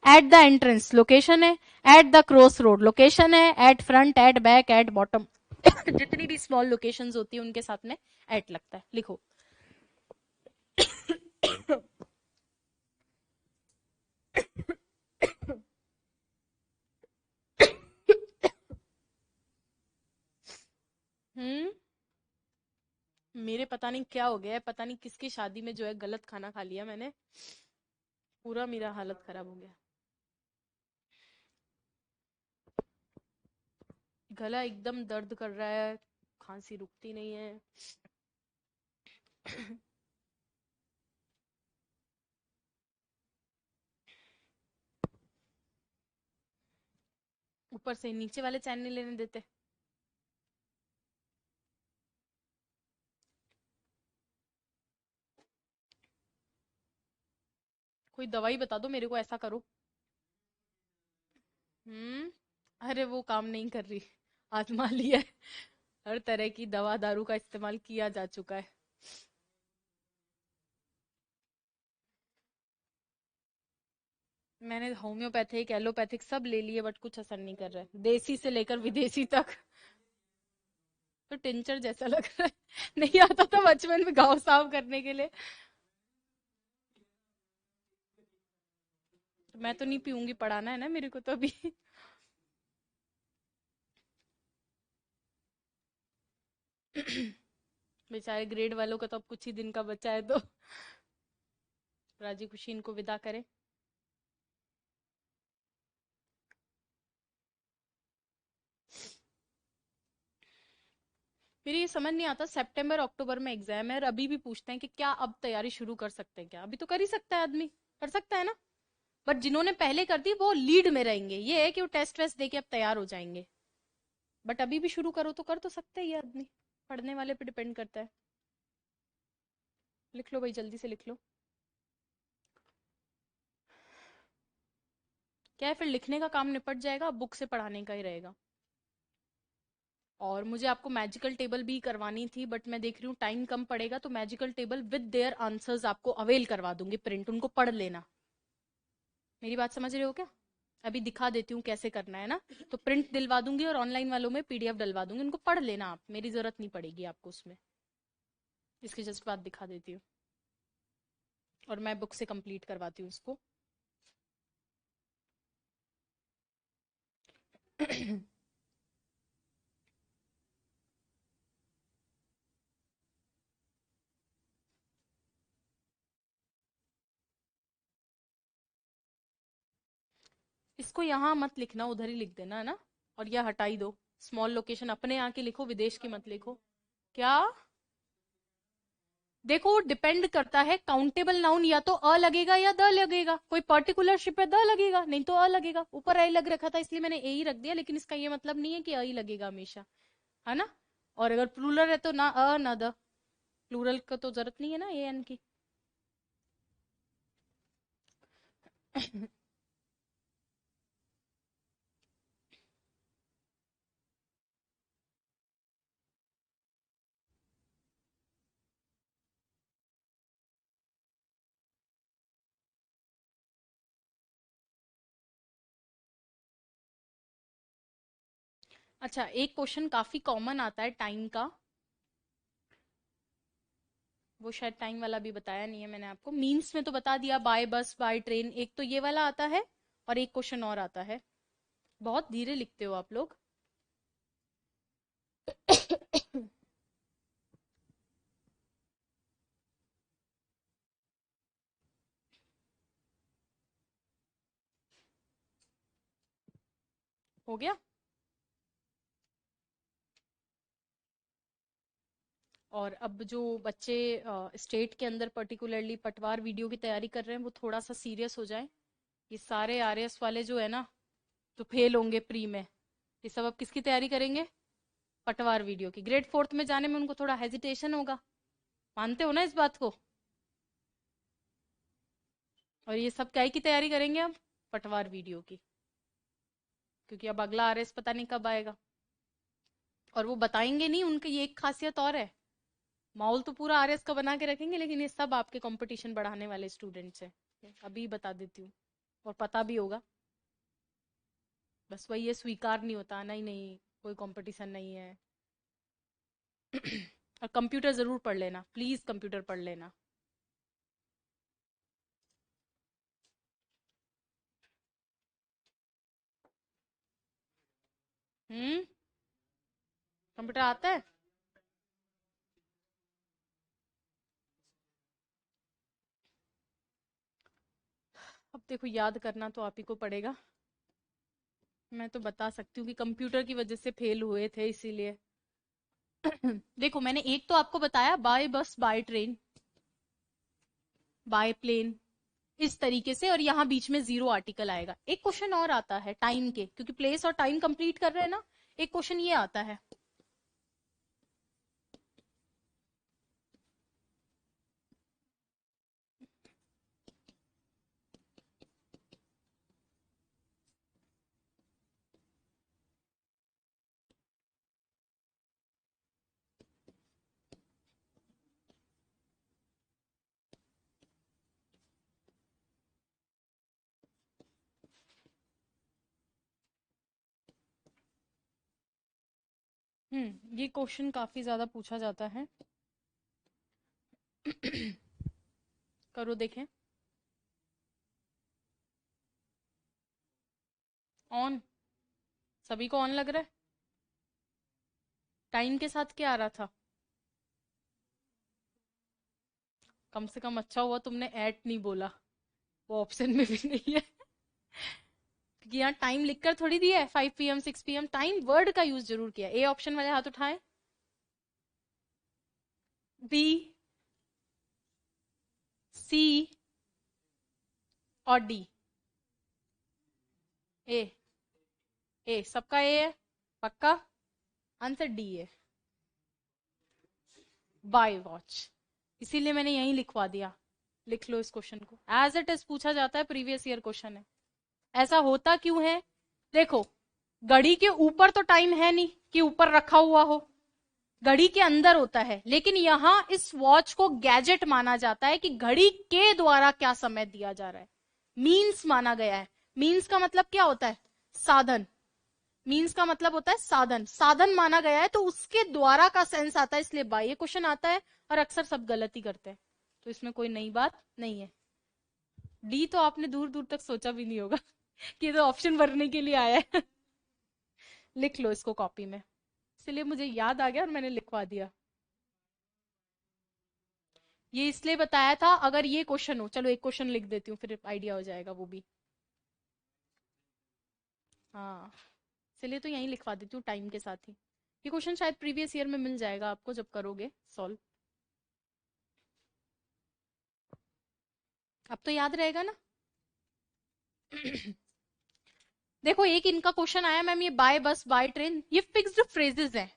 एट द एंट्रेंस, लोकेशन है। At the cross road, location है। At front, at back, at bottom, जितनी भी स्मॉल लोकेशंस होती है उनके साथ में एट लगता है। लिखो। हम्म, मेरे पता नहीं क्या हो गया है, पता नहीं किसकी शादी में जो है गलत खाना खा लिया मैंने, पूरा मेरा हालत खराब हो गया। गला एकदम दर्द कर रहा है, खांसी रुकती नहीं है। ऊपर से नीचे वाले चैन नहीं लेने देते। कोई दवाई बता दो मेरे को, ऐसा करो। हम्म। अरे वो काम नहीं कर रही, आजमा लिया है। हर तरह की दवा दारू का इस्तेमाल किया जा चुका है। मैंने होम्योपैथिक एलोपैथिक सब ले लिए बट कुछ असर नहीं कर रहा है, देसी से लेकर विदेशी तक। तो टिंचर जैसा लग रहा है। नहीं आता था बचपन में घाव साफ करने के लिए। तो मैं तो नहीं पीऊंगी, पढ़ाना है ना मेरे को तो अभी। बेचारे ग्रेड वालों का तो अब कुछ ही दिन का बचा है, तो राजी खुशी इनको विदा करें। फिर ये समझ नहीं आता, सितंबर अक्टूबर में एग्जाम है और अभी भी पूछते हैं कि क्या अब तैयारी शुरू कर सकते हैं क्या? अभी तो कर ही सकता है आदमी, कर सकता है ना। बट जिन्होंने पहले कर दी वो लीड में रहेंगे, ये है कि वो टेस्ट वेस्ट देके अब तैयार हो जाएंगे। बट अभी भी शुरू करो तो कर तो सकते ही है आदमी, पढ़ने वाले पे डिपेंड करता है। लिख लो भाई, जल्दी से लिख लो। क्या है, फिर लिखने का काम निपट जाएगा, बुक से पढ़ाने का ही रहेगा। और मुझे आपको मैजिकल टेबल भी करवानी थी बट मैं देख रही हूँ टाइम कम पड़ेगा, तो magical table with their answers आपको अवेल करवा दूंगी, प्रिंट उनको पढ़ लेना। मेरी बात समझ रहे हो क्या? अभी दिखा देती हूँ कैसे करना है ना। तो प्रिंट दिलवा दूंगी और ऑनलाइन वालों में पीडीएफ डलवा दूंगी, उनको पढ़ लेना आप, मेरी जरूरत नहीं पड़ेगी आपको उसमें। इसकी जस्ट बात दिखा देती हूँ और मैं बुक से कंप्लीट करवाती हूँ उसको। इसको यहाँ मत लिखना, उधर ही लिख देना है ना। और यह हटा ही दो, स्मॉल लोकेशन अपने यहाँ की लिखो, विदेश की मत लिखो। क्या? देखो डिपेंड करता है, काउंटेबल नाउन या तो अ लगेगा या द लगेगा, कोई पर्टिकुलर शिप है द लगेगा, नहीं तो अ लगेगा। ऊपर आई लग रखा था इसलिए मैंने ए ही रख दिया, लेकिन इसका ये मतलब नहीं है कि अ ही लगेगा हमेशा, है ना। और अगर प्लूरल है तो ना अ ना द, प्लूरल का तो जरूरत नहीं है ना ए एन की। अच्छा, एक क्वेश्चन काफी कॉमन आता है टाइम का, वो शायद टाइम वाला भी बताया नहीं है मैंने आपको, मीन्स में तो बता दिया, बाय बस बाय ट्रेन, एक तो ये वाला आता है। और एक क्वेश्चन और आता है, बहुत धीरे लिखते हो आप लोग। हो गया। और अब जो बच्चे स्टेट के अंदर पर्टिकुलरली पटवार वीडियो की तैयारी कर रहे हैं वो थोड़ा सा सीरियस हो जाएं। ये सारे आरएस वाले जो है ना, तो फेल होंगे प्री में। ये सब अब किसकी तैयारी करेंगे? पटवार वीडियो की। ग्रेड फोर्थ में जाने में उनको थोड़ा हेजिटेशन होगा, मानते हो ना इस बात को? और ये सब क्या की तैयारी करेंगे अब? पटवार वीडियो की। क्योंकि अब अगला आरएस पता नहीं कब आएगा। और वो बताएंगे नहीं, उनकी ये एक खासियत और है, माहौल तो पूरा आरएस का बना के रखेंगे लेकिन ये सब आपके कंपटीशन बढ़ाने वाले स्टूडेंट्स हैं। अभी बता देती हूँ, और पता भी होगा। बस वही ये स्वीकार नहीं होता, नहीं नहीं कोई कंपटीशन नहीं है। और कंप्यूटर जरूर पढ़ लेना प्लीज, कंप्यूटर पढ़ लेना। हम्म। कंप्यूटर आता है? अब देखो याद करना तो आप ही को पड़ेगा। मैं तो बता सकती हूँ कि कंप्यूटर की वजह से फेल हुए थे इसीलिए। देखो मैंने एक तो आपको बताया, बाय बस बाय ट्रेन बाय प्लेन, इस तरीके से, और यहाँ बीच में जीरो आर्टिकल आएगा। एक क्वेश्चन और आता है टाइम के, क्योंकि प्लेस और टाइम कंप्लीट कर रहे हैं ना। एक क्वेश्चन ये आता है, ये क्वेश्चन काफी ज्यादा पूछा जाता है। करो देखें। ऑन, सभी को ऑन लग रहा है। टाइम के साथ क्या आ रहा था? कम से कम अच्छा हुआ तुमने एट नहीं बोला, वो ऑप्शन में भी नहीं है। क्योंकि यहाँ टाइम लिखकर थोड़ी दिया है 5 PM 6 PM, टाइम वर्ड का यूज जरूर किया। ए ऑप्शन वाले हाथ उठाएं। बी, सी और डी। ए, ए सबका ए है पक्का? आंसर डी है, बाय वॉच। इसीलिए मैंने यहीं लिखवा दिया। लिख लो इस क्वेश्चन को, एज इट इज पूछा जाता है, प्रीवियस ईयर क्वेश्चन है। ऐसा होता क्यों है? देखो, घड़ी के ऊपर तो टाइम है नहीं कि ऊपर रखा हुआ हो, घड़ी के अंदर होता है। लेकिन यहां इस वॉच को गैजेट माना जाता है कि घड़ी के द्वारा क्या समय दिया जा रहा है, मीन्स माना गया है। मीन्स का मतलब क्या होता है? साधन। मीन्स का मतलब होता है साधन, साधन माना गया है, तो उसके द्वारा का सेंस आता है, इसलिए बाय ये क्वेश्चन आता है। और अक्सर सब गलती करते हैं, तो इसमें कोई नई बात नहीं है। डी तो आपने दूर दूर तक सोचा भी नहीं होगा कि ये तो ऑप्शन भरने के लिए आया है। लिख लो इसको कॉपी में, इसलिए मुझे याद आ गया और मैंने लिखवा दिया। ये इसलिए बताया था अगर ये क्वेश्चन हो। चलो एक क्वेश्चन लिख देती हूँ, फिर आइडिया हो जाएगा वो भी। हाँ, इसलिए तो यहीं लिखवा देती हूँ टाइम के साथ ही। ये क्वेश्चन शायद प्रीवियस ईयर में मिल जाएगा आपको जब करोगे सॉल्व। अब तो याद रहेगा ना। देखो, एक इनका क्वेश्चन आया मैम, ये बाय बस बाय ट्रेन, ये फिक्स्ड फ्रेजेस हैं।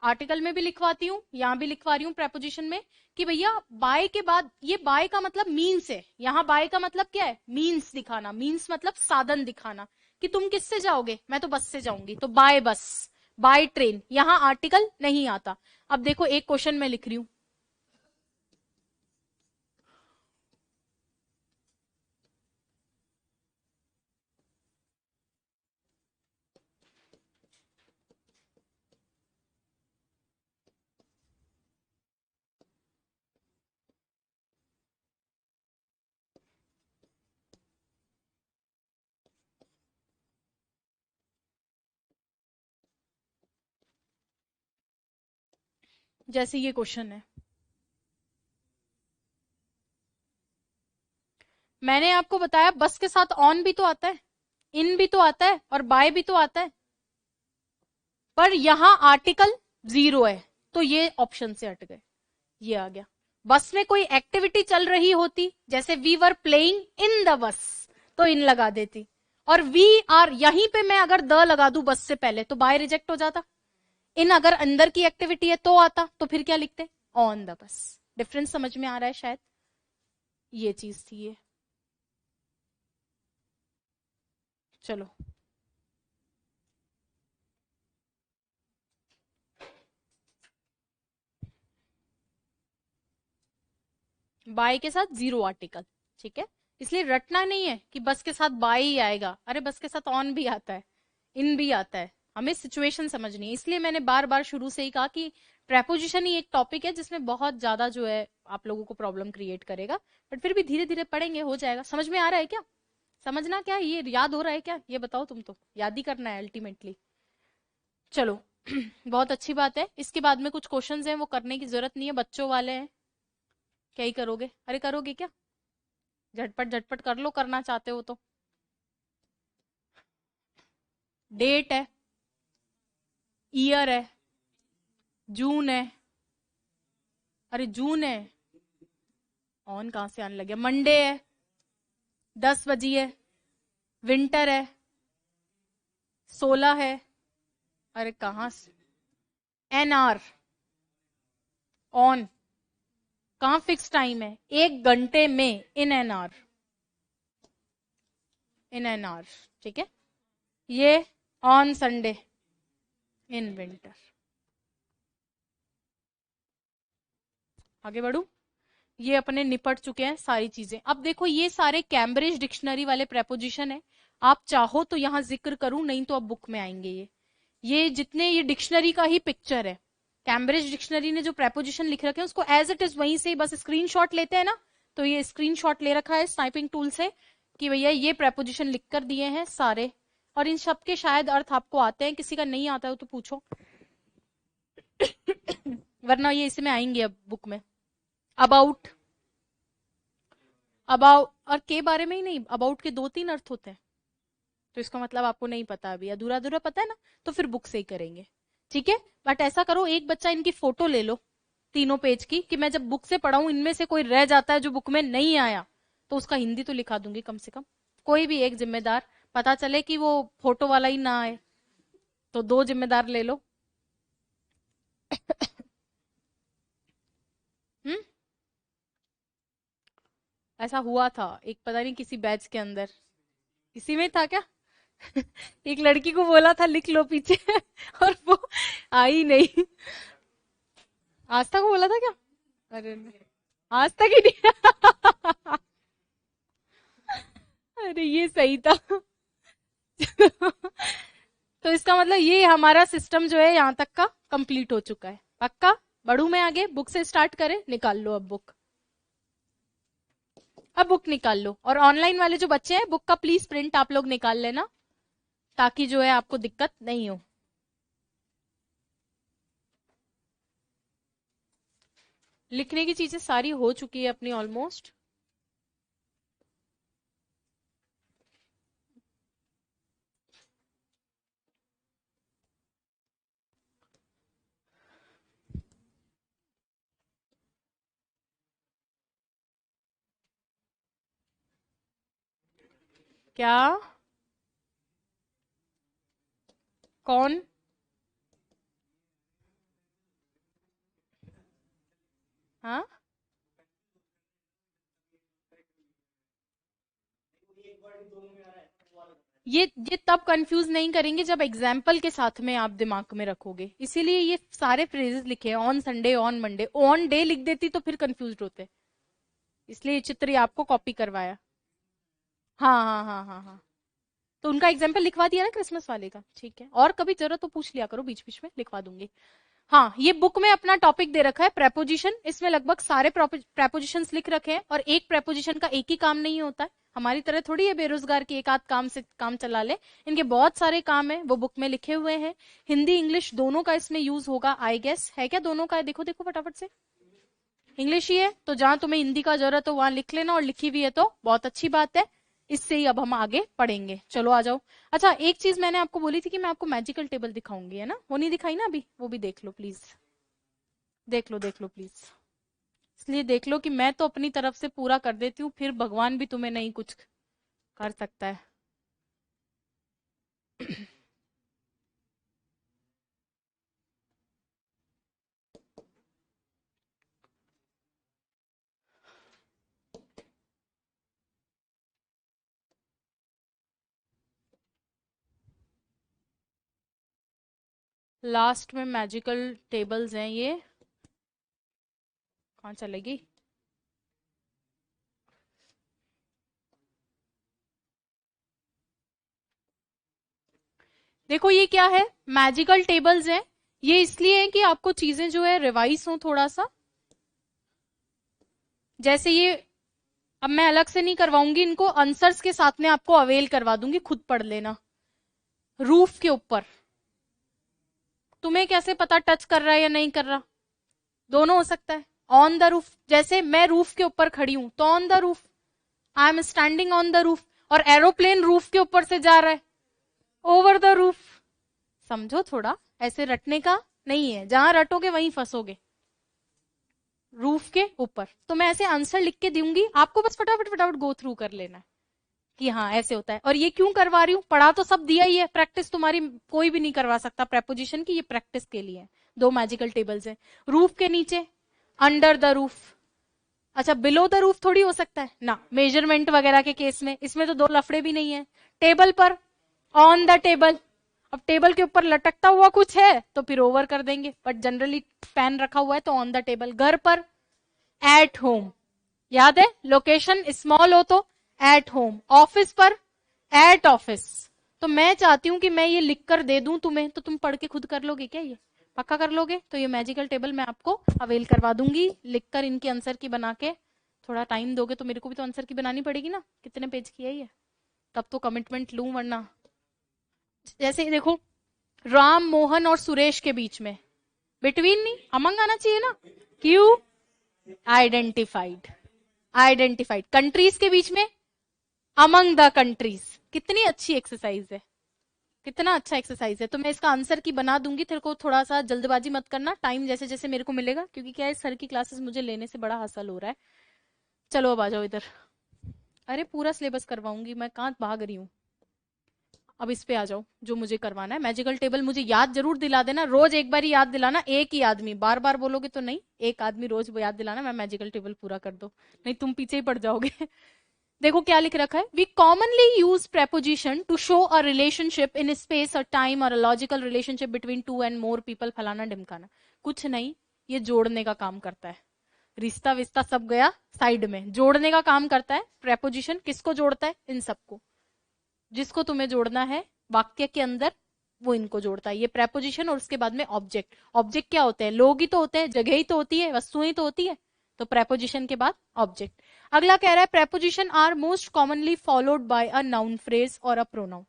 आर्टिकल में भी लिखवाती हूँ, यहां भी लिखवा रही हूँ प्रेपोजिशन में, कि भैया बाय के बाद, ये बाय का मतलब मीन्स है। यहाँ बाय का मतलब क्या है? मीन्स दिखाना। मीन्स मतलब साधन दिखाना, कि तुम किससे जाओगे? मैं तो बस से जाऊंगी, तो बाय बस बाय ट्रेन। यहाँ आर्टिकल नहीं आता। अब देखो एक क्वेश्चन मैं लिख रही हूं, जैसे ये क्वेश्चन है, मैंने आपको बताया बस के साथ ऑन भी तो आता है, इन भी तो आता है, और बाय भी तो आता है, पर यहां आर्टिकल 0 है, तो ये ऑप्शन से हट गए। ये आ गया। बस में कोई एक्टिविटी चल रही होती, जैसे we were playing in the bus, तो इन लगा देती। और वी आर, यहीं पे मैं अगर द लगा दूं बस से पहले, तो बाय रिजेक्ट हो जाता। इन अगर अंदर की एक्टिविटी है तो आता, तो फिर क्या लिखते? On the bus. डिफरेंस समझ में आ रहा है शायद? ये चीज थी ये। चलो, बाय के साथ 0 आर्टिकल, ठीक है। इसलिए रटना नहीं है कि बस के साथ बाय ही आएगा। अरे बस के साथ ऑन भी आता है, इन भी आता है। हमें सिचुएशन समझनी है। इसलिए मैंने बार बार शुरू से ही कहा कि प्रेपोजिशन ही एक टॉपिक है जिसमें बहुत ज्यादा जो है आप लोगों को प्रॉब्लम क्रिएट करेगा। बट फिर भी धीरे धीरे पढ़ेंगे, हो जाएगा। समझ में आ रहा है क्या? समझना क्या, ये याद हो रहा है क्या? ये बताओ, तुम तो याद ही करना है अल्टीमेटली। चलो बहुत अच्छी बात है। इसके बाद में कुछ क्वेश्चंस हैं, वो करने की जरूरत नहीं है, बच्चों वाले हैं। क्या ही करोगे? अरे करोगे क्या? झटपट झटपट कर लो, करना चाहते हो तो। डेट है, ईयर है, जून है। अरे जून है, ऑन कहां से आने लगे? मंडे है, 10 बजी है, विंटर है, 16 है। अरे कहां से? NR, ऑन, कहां फिक्स टाइम है? 1 घंटे में, in N R, in N R, ठीक है। ये ऑन संडे, इन विंटर। आगे बढ़ू, ये अपने निपट चुके हैं सारी चीजें। अब देखो, ये सारे कैम्ब्रिज डिक्शनरी वाले प्रेपोजिशन है। आप चाहो तो यहां जिक्र करूं, नहीं तो अब बुक में आएंगे ये। ये जितने ये डिक्शनरी का ही पिक्चर है, कैम्ब्रिज डिक्शनरी ने जो प्रेपोजिशन लिख रखे हैं उसको एज इट इज वहीं से बस स्क्रीनशॉट लेते हैं ना, तो ये स्क्रीनशॉट ले रखा है स्नाइपिंग टूल से कि भैया ये प्रेपोजिशन लिख कर दिए हैं सारे, और इन सब के शायद अर्थ आपको आते हैं, किसी का नहीं आता हो तो पूछो वरना ये इसमें आएंगे अब बुक में। अबाउट, अबाउट और के बारे में ही नहीं, अबाउट के 2-3 अर्थ होते हैं, तो इसका मतलब आपको नहीं पता, अभी अधूरा अधूरा पता है ना, तो फिर बुक से ही करेंगे, ठीक है। बट ऐसा करो, एक बच्चा इनकी फोटो ले लो तीनों पेज की, कि मैं जब बुक से पढ़ाऊं इनमें से कोई रह जाता है जो बुक में नहीं आया तो उसका हिंदी तो लिखा दूंगी कम से कम, कोई भी एक जिम्मेदार, पता चले कि वो फोटो वाला ही ना आए, तो 2 जिम्मेदार ले लो हम्म। ऐसा हुआ था एक, पता नहीं किसी बैच के अंदर, इसी में था क्या एक लड़की को बोला था लिख लो पीछे और वो आई नहीं। आस्था को बोला था क्या? अरे नहीं, आज तक ही नहीं अरे ये सही था तो इसका मतलब ये हमारा सिस्टम जो है यहाँ तक का कंप्लीट हो चुका है, पक्का। बढ़ू मैं आगे, बुक से स्टार्ट करें, निकाल लो अब बुक, अब बुक निकाल लो। और ऑनलाइन वाले जो बच्चे हैं बुक का प्लीज प्रिंट आप लोग निकाल लेना, ताकि जो है आपको दिक्कत नहीं हो। लिखने की चीजें सारी हो चुकी है अपनी ऑलमोस्ट। क्या? कौन? हाँ, ये तब कंफ्यूज नहीं करेंगे जब एग्जाम्पल के साथ में आप दिमाग में रखोगे, इसीलिए ये सारे फ्रेजेस लिखे हैं, on Sunday, on Monday, on day लिख देती तो फिर कंफ्यूज होते, इसलिए ये चित्र ये आपको कॉपी करवाया। हाँ हाँ हाँ हाँ हाँ, तो उनका एग्जाम्पल लिखवा दिया ना क्रिसमस वाले का, ठीक है, और कभी जरूरत तो पूछ लिया करो, बीच बीच में लिखवा दूंगी। हाँ, ये बुक में अपना टॉपिक दे रखा है प्रेपोजिशन, इसमें लगभग सारे प्रेपोजिशंस लिख रखे हैं, और एक प्रेपोजिशन का एक ही काम नहीं होता है, हमारी तरह थोड़ी है बेरोजगार की एक आध काम से काम चला ले, इनके बहुत सारे काम है वो बुक में लिखे हुए हैं। हिंदी इंग्लिश दोनों का इसमें यूज होगा, आई गेस, है क्या दोनों का है? देखो देखो फटाफट से, इंग्लिश ही है तो जहां तुम्हें हिंदी का जरूरत हो वहां लिख लेना, और लिखी हुई है तो बहुत अच्छी बात है, इससे ही अब हम आगे पढ़ेंगे, चलो आ जाओ। अच्छा, एक चीज मैंने आपको बोली थी कि मैं आपको मैजिकल टेबल दिखाऊंगी, है ना, वो नहीं दिखाई ना अभी, वो भी देख लो प्लीज, देख लो प्लीज, इसलिए देख लो कि मैं तो अपनी तरफ से पूरा कर देती हूँ, फिर भगवान भी तुम्हें नहीं कुछ कर सकता है लास्ट में मैजिकल टेबल्स हैं ये, कहाँ चलेगी? देखो ये क्या है, मैजिकल टेबल्स हैं, ये इसलिए है कि आपको चीजें जो है रिवाइज हो थोड़ा सा, जैसे ये अब मैं अलग से नहीं करवाऊंगी इनको, आंसर्स के साथ में आपको अवेल करवा दूंगी, खुद पढ़ लेना। रूफ के ऊपर तुम्हें कैसे पता टच कर रहा है या नहीं कर रहा? दोनों हो सकता है। ऑन द रूफ, जैसे मैं रूफ के ऊपर खड़ी हूं तो on the roof, I am standing on the roof, और एरोप्लेन रूफ के ऊपर से जा रहा है, ओवर द रूफ। समझो थोड़ा, ऐसे रटने का नहीं है, जहां रटोगे वहीं फंसोगे। रूफ के ऊपर, तो मैं ऐसे आंसर लिख के दूंगी, आपको बस फटाफट फटाफट गो थ्रू कर लेना है कि हाँ ऐसे होता है। और ये क्यों करवा रही हूँ, पढ़ा तो सब दिया ही है, प्रैक्टिस तुम्हारी कोई भी नहीं करवा सकता प्रेपोजिशन की, ये प्रैक्टिस के लिए है। 2 मैजिकल टेबल्स है, रूफ के नीचे, अंडर द रूफ। अच्छा, बिलो द रूफ थोड़ी हो सकता है ना, मेजरमेंट वगैरह के केस में, इसमें तो 2 लफड़े भी नहीं है। टेबल पर, ऑन द टेबल, अब टेबल के ऊपर लटकता हुआ कुछ है तो फिर ओवर कर देंगे, बट जनरली पेन रखा हुआ है तो ऑन द टेबल। घर पर, एट होम, याद है लोकेशन स्मॉल हो तो एट होम। ऑफिस पर, एट ऑफिस, तो मैं चाहती हूँ कि मैं ये लिख कर दे दूं तुम्हें, तो तुम पढ़ के खुद कर लोगे क्या? ये पक्का कर लोगे? तो ये मैजिकल टेबल मैं आपको अवेल करवा दूंगी, लिखकर इनकी आंसर की बना के। थोड़ा टाइम दोगे तो मेरे को भी तो आंसर की बनानी पड़ेगी ना, कितने पेज की है ये, तब तो कमिटमेंट लूं, वरना। जैसे देखो, राम मोहन और सुरेश के बीच में, बिटवीन नहीं, अमंग आना चाहिए ना। क्यों? आइडेंटिफाइड। आइडेंटिफाइड। कंट्रीज के बीच में अमंग द कंट्रीज। कितनी अच्छी एक्सरसाइज है, कितना अच्छा एक्सरसाइज है। तो मैं इसका आंसर की बना दूंगी, तेरे को थोड़ा सा जल्दबाजी मत करना, टाइम जैसे जैसे मेरे को मिलेगा, क्योंकि क्या है, सर की क्लासेस मुझे लेने से बड़ा हासिल हो रहा है। चलो अब आ जाओ इधर। अरे पूरा सिलेबस करवाऊंगी मैं, कहाँ भाग रही हूँ। अब इस पे आ जाओ, जो मुझे करवाना है। मैजिकल टेबल मुझे याद जरूर दिला देना, रोज एक बार ही याद दिलाना, एक ही आदमी, बार बार बोलोगे तो नहीं, एक आदमी रोज याद दिलाना, मैं मैजिकल टेबल पूरा कर दो, नहीं तुम पीछे ही पड़ जाओगे। देखो क्या लिख रखा है, we commonly use preposition to show a relationship in space और टाइम और a logical relationship between two and more people, फलाना ढिमकाना। कुछ नहीं, ये जोड़ने का काम करता है। रिश्ता विस्ता सब गया साइड में, जोड़ने का काम करता है प्रेपोजिशन। किसको जोड़ता है? इन सबको, जिसको तुम्हें जोड़ना है वाक्य के अंदर, वो इनको जोड़ता है, ये प्रेपोजिशन। और उसके बाद में ऑब्जेक्ट। ऑब्जेक्ट क्या होते हैं? लोग ही तो होते हैं, जगह ही तो होती है, वस्तुएं तो होती है। तो प्रेपोजिशन के बाद ऑब्जेक्ट। अगला कह रहा है, prepositions are most commonly followed by a noun phrase और अ प्रोनाउन।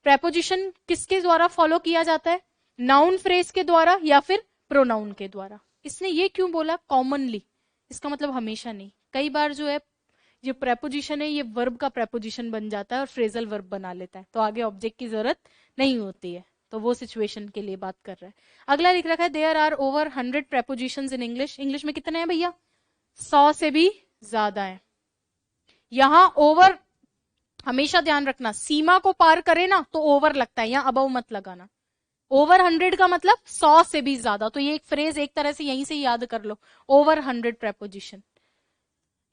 प्रेपोजिशन किसके द्वारा फॉलो किया जाता है? नाउन फ्रेज के द्वारा या फिर प्रोनाउन के द्वारा। इसने ये क्यों बोला कॉमनली? इसका मतलब हमेशा नहीं, कई बार जो है ये प्रेपोजिशन है, ये वर्ब का प्रेपोजिशन बन जाता है और फ्रेजल वर्ब बना लेता है, तो आगे ऑब्जेक्ट की जरूरत नहीं होती है। तो वो सिचुएशन के लिए बात कर रहा है। अगला लिख रखा है, there are over 100 prepositions in English. English में कितने हैं भैया? 100 से भी ज्यादा है। यहां ओवर हमेशा ध्यान रखना, सीमा को पार करे ना तो ओवर लगता है, यहां अबव मत लगाना। ओवर 100 का मतलब 100 से भी ज्यादा। तो ये एक फ्रेज एक तरह से यहीं से याद कर लो, over 100 preposition.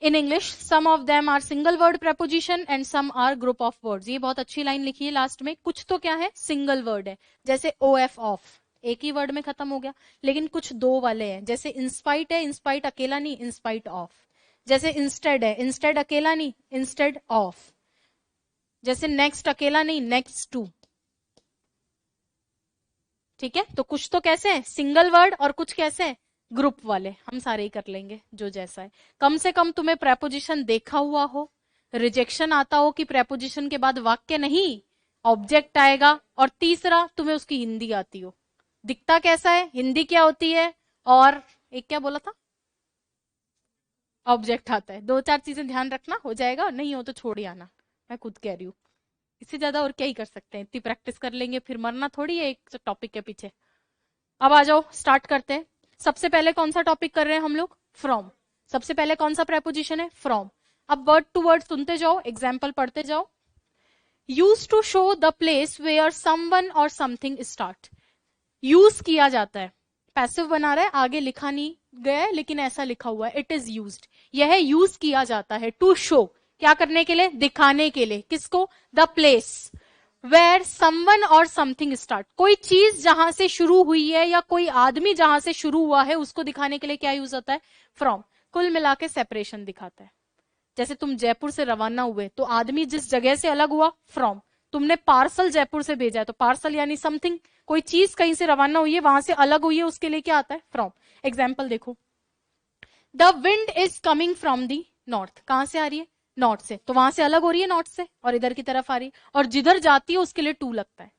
In English, some of them are single word preposition and some are group of words. ये बहुत अच्छी लाइन लिखी है लास्ट में। कुछ तो क्या है? सिंगल वर्ड है, जैसे of ऑफ, एक ही वर्ड में खत्म हो गया। लेकिन कुछ दो वाले हैं, जैसे इंस्पाइट है, इंस्पाइट अकेला नहीं, इंस्पाइट ऑफ। जैसे इंस्टेड है, इंस्टेड अकेला नहीं, इंस्टेड ऑफ। जैसे नेक्स्ट अकेला नहीं, नेक्स्ट टू। ठीक है, तो कुछ तो कैसे है? सिंगल वर्ड, और कुछ कैसे है? ग्रुप वाले। हम सारे ही कर लेंगे जो जैसा है। कम से कम तुम्हें प्रेपोजिशन देखा हुआ हो, रिजेक्शन आता हो कि प्रेपोजिशन के बाद वाक्य नहीं ऑब्जेक्ट आएगा, और तीसरा तुम्हें उसकी हिंदी आती हो। दिखता कैसा है? हिंदी क्या होती है, और एक क्या बोला था? ऑब्जेक्ट आता है। दो चार चीजें ध्यान रखना, हो जाएगा, नहीं हो तो छोड़ ही आना, मैं खुद कह रही हूँ। इससे ज्यादा और क्या ही कर सकते हैं, इतनी प्रैक्टिस कर लेंगे, फिर मरना थोड़ी है एक टॉपिक के पीछे। अब आ जाओ, स्टार्ट करते हैं। सबसे पहले कौन सा टॉपिक कर रहे हैं हम लोग? फ्रॉम। सबसे पहले कौन सा प्रेपोजिशन है? फ्रॉम। अब वर्ड टू वर्ड सुनते जाओ, एग्जाम्पल पढ़ते जाओ। Use to show the place where someone और समथिंग स्टार्ट। यूज किया जाता है, पैसिव बना रहा है, आगे लिखा नहीं गया है लेकिन ऐसा लिखा हुआ है, इट इज यूज्ड। यह यूज किया जाता है टू शो, क्या करने के लिए? दिखाने के लिए। किसको? द प्लेस वेयर समवन और समथिंग स्टार्ट। कोई चीज जहां से शुरू हुई है या कोई आदमी जहां से शुरू हुआ है, उसको दिखाने के लिए क्या यूज होता है? फ्रॉम। कुल मिला के सेपरेशन दिखाता है। जैसे तुम जयपुर से रवाना हुए तो आदमी जिस जगह से अलग हुआ, फ्रॉम। तुमने पार्सल जयपुर से भेजा है तो पार्सल यानी समथिंग, कोई चीज कहीं से रवाना हुई है, वहां से अलग हुई है, उसके लिए क्या आता है? फ्रॉम। एग्जाम्पल देखो, the wind is coming from the north. कहां से आ रही है? नॉर्थ से, तो वहां से अलग हो रही है नॉर्थ से, और इधर की तरफ आ रही है। और जिधर जाती है उसके लिए टू लगता है,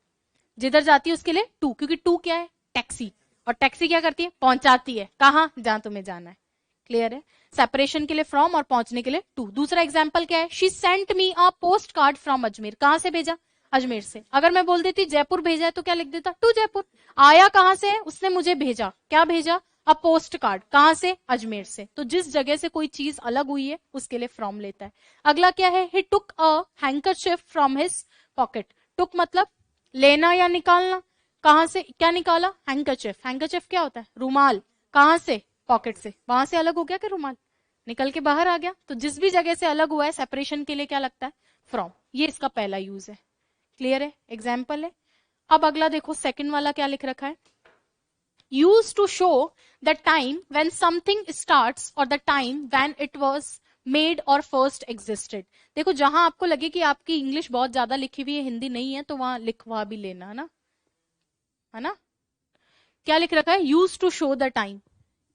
जिधर जाती है उसके लिए टू, क्योंकि टू क्या है? टैक्सी। और टैक्सी क्या करती है? पहुंचाती है कहां? जहां तुम्हें जाना है। क्लियर है? सेपरेशन के लिए फ्रॉम और पहुंचने के लिए टू। दूसरा एग्जाम्पल क्या है? She sent me a post card from Ajmer. कहां से भेजा? अजमेर से। अगर मैं बोल देती जयपुर भेजा है तो क्या लिख देता? टू जयपुर। आया कहां से है? उसने मुझे भेजा, क्या भेजा? अ पोस्ट कार्ड। कहां से? अजमेर से। तो जिस जगह से कोई चीज अलग हुई है उसके लिए फ्रॉम लेता है। अगला क्या है? ही टुक अ हैंकरशिफ फ्रॉम हिज पॉकेट। टुक मतलब लेना या निकालना। कहां से क्या निकाला? हैंकरशिफ। हैंकरशिफ क्या होता है? रुमाल। कहां से? पॉकेट से। वहां से अलग हो गया क्या रुमाल? निकल के बाहर आ गया। तो जिस भी जगह से अलग हुआ है, सेपरेशन के लिए क्या लगता है? फ्रॉम। ये इसका पहला यूज है। क्लियर है? एग्जाम्पल है। अब अगला देखो, सेकंड वाला क्या लिख रखा है? Use to show the time when something starts और the time when it was made और फर्स्ट एग्जिस्टेड। देखो जहां आपको लगे कि आपकी इंग्लिश बहुत ज्यादा लिखी हुई है, हिंदी नहीं है, तो वहां लिखवा भी लेना, है ना। क्या लिख रखा है? Use to show the time.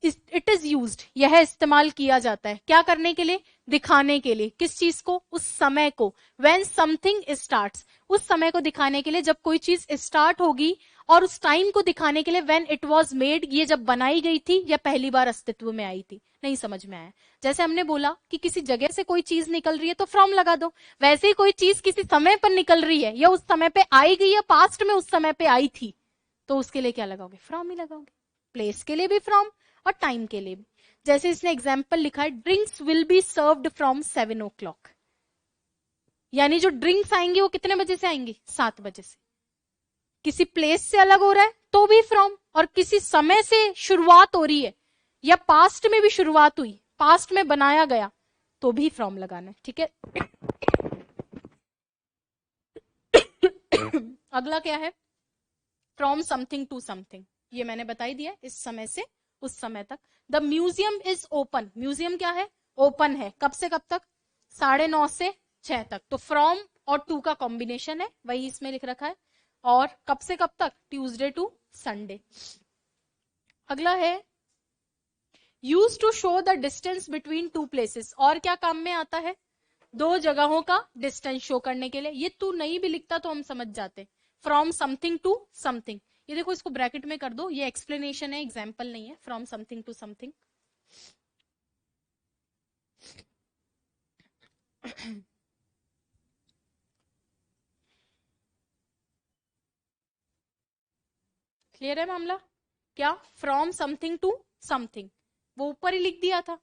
It is used, यह इस्तेमाल किया जाता है क्या करने के लिए? दिखाने के लिए। किस चीज को? उस समय को। व्हेन समथिंग स्टार्ट्स, उस समय को दिखाने के लिए जब कोई चीज स्टार्ट होगी, और उस टाइम को दिखाने के लिए व्हेन इट वाज मेड, ये जब बनाई गई थी या पहली बार अस्तित्व में आई थी। नहीं समझ में आया? जैसे हमने बोला कि किसी जगह से कोई चीज निकल रही है तो फ्रॉम लगा दो, वैसे ही कोई चीज किसी समय पर निकल रही है या उस समय पे आई गई या पास्ट में उस समय पे आई थी, तो उसके लिए क्या लगाओगे? फ्रॉम ही लगाओगे। प्लेस के लिए भी फ्रॉम और टाइम के लिए भी। जैसे इसने एग्जाम्पल लिखा है, drinks will be served from 7 o'clock, यानी जो ड्रिंक्स आएंगे वो कितने बजे से आएंगी? 7 बजे से। किसी प्लेस से अलग हो रहा है तो भी फ्रॉम, और किसी समय से शुरुआत हो रही है या पास्ट में भी शुरुआत हुई, पास्ट में बनाया गया, तो भी फ्रॉम लगाना है, ठीक है। अगला क्या है? फ्रॉम समथिंग टू समथिंग, ये मैंने बता ही दिया, इस समय से उस समय तक। The museum is open, museum क्या है? ओपन है। कब से कब तक? 9:30 से 6 तक। तो फ्रॉम और टू का कॉम्बिनेशन है, वही इसमें लिख रखा है। और कब से कब तक? Tuesday to Sunday. अगला है use to show the distance between two places, और क्या काम में आता है? दो जगहों का डिस्टेंस शो करने के लिए। ये तू नहीं भी लिखता तो हम समझ जाते। फ्रॉम समथिंग टू समथिंग, ये देखो इसको ब्रैकेट में कर दो, ये एक्सप्लेनेशन है, एग्जाम्पल नहीं है। From something to something. Clear है मामला? क्या? फ्रॉम समथिंग टू समथिंग, वो ऊपर ही लिख दिया था,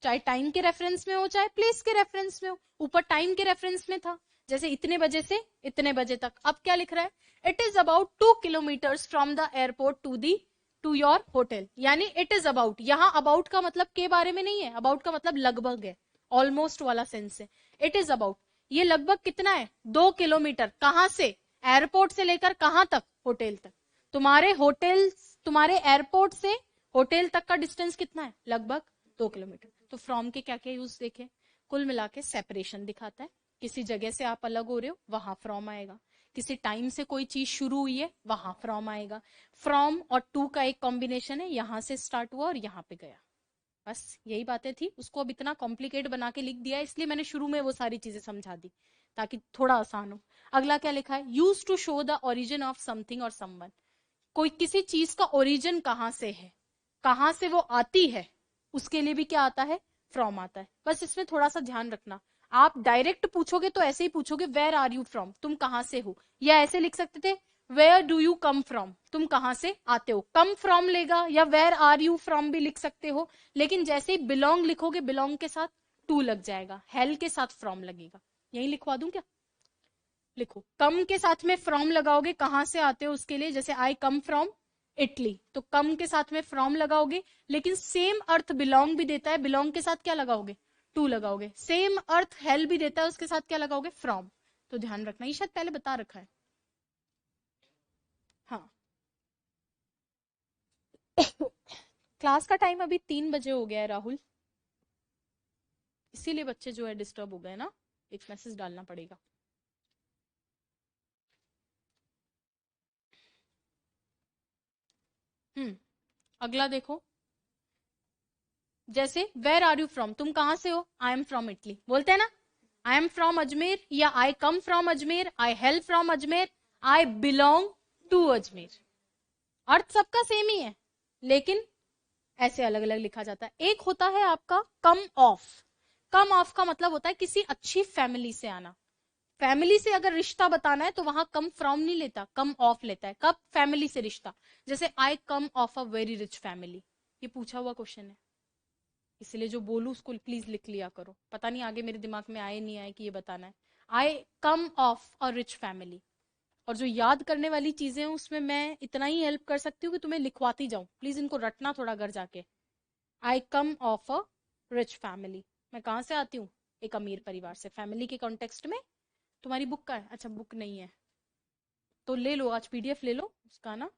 चाहे टाइम के रेफरेंस में हो चाहे प्लेस के रेफरेंस में हो। ऊपर टाइम के रेफरेंस में था, जैसे इतने बजे से इतने बजे तक। अब क्या लिख रहा है? It is about 2 kilometres from the airport to your hotel, यानी इट इज अबाउट, यहां अबाउट का मतलब के बारे में नहीं है, अबाउट का मतलब लगभग है, ऑलमोस्ट वाला सेंस है। इट इज अबाउट, ये लगभग कितना है? 2 किलोमीटर। कहां से? एयरपोर्ट से लेकर कहां तक? होटल तक। तुम्हारे होटल, तुम्हारे एयरपोर्ट से होटल तक का डिस्टेंस कितना है? लगभग 2 किलोमीटर। तो फ्रॉम के क्या क्या यूज देखे? कुल मिला के सेपरेशन दिखाता है, किसी जगह से आप अलग हो रहे हो वहां फ्रॉम आएगा, किसी टाइम से कोई चीज शुरू हुई है वहां फ्रॉम आएगा। फ्रॉम और टू का एक कॉम्बिनेशन है, यहां से स्टार्ट हुआ और यहां पे गया। बस यही बातें थी, उसको अब इतना कॉम्प्लिकेट बना के लिख दिया है, इसलिए मैंने शुरू में वो सारी चीजें समझा दी ताकि थोड़ा आसान हो। अगला क्या लिखा है? Use to show the origin of something और समवन, कोई किसी चीज का ओरिजिन कहां से है, कहां से वो आती है, उसके लिए भी क्या आता है? फ्रॉम आता है। बस इसमें थोड़ा सा ध्यान रखना, आप डायरेक्ट पूछोगे तो ऐसे ही पूछोगे, वेयर आर यू फ्रॉम, तुम कहां से हो, या ऐसे लिख सकते थे, where do you come from, तुम कहां से आते हो। कम फ्रॉम लेगा, या वेयर आर यू फ्रॉम भी लिख सकते हो, लेकिन जैसे ही बिलोंग लिखोगे, बिलोंग के साथ टू लग जाएगा, हेल के साथ फ्रॉम लगेगा। यही लिखवा दूं क्या? लिखो, कम के साथ में फ्रॉम लगाओगे, कहां से आते हो उसके लिए, जैसे आई कम फ्रॉम इटली, तो कम के साथ में फ्रॉम लगाओगे, लेकिन सेम अर्थ बिलोंग भी देता है, बिलोंग के साथ क्या लगाओगे? टू लगाओगे। सेम अर्थ हेल भी देता है, उसके साथ क्या लगाओगे? फ्रॉम। तो ध्यान रखना, ये शायद पहले बता रखा है। हाँ। क्लास का टाइम अभी 3 बजे हो गया है राहुल, इसीलिए बच्चे जो है डिस्टर्ब हो गए ना, एक मैसेज डालना पड़ेगा। अगला देखो, जैसे वेर आर यू फ्रॉम, तुम कहां से हो? आई एम फ्रॉम इटली, बोलते हैं ना, आई एम फ्रॉम अजमेर, या I come from Ajmer, I hail from Ajmer, I belong to Ajmer. अर्थ सबका सेम ही है, लेकिन ऐसे अलग अलग लिखा जाता है। एक होता है आपका कम ऑफ, कम ऑफ का मतलब होता है किसी अच्छी फैमिली से आना। फैमिली से अगर रिश्ता बताना है तो वहां कम फ्रॉम नहीं लेता, कम ऑफ लेता है। कब? फैमिली से रिश्ता, जैसे I come of a very rich family, ये पूछा हुआ क्वेश्चन है, इसलिए जो बोलू उसको प्लीज लिख लिया करो, पता नहीं आगे मेरे दिमाग में आए नहीं आए कि ये बताना है। आई come of a rich family. और जो याद करने वाली चीजें हैं उसमें मैं इतना ही हेल्प कर सकती हूँ कि तुम्हें लिखवाती जाऊं, प्लीज इनको रटना थोड़ा घर जाके। आई come of a rich family, मैं कहाँ से आती हूँ? एक अमीर परिवार से। फैमिली के कॉन्टेक्स्ट में तुम्हारी बुक का है? अच्छा बुक नहीं है तो ले लो, आज पीडीएफ ले लो उसका ना।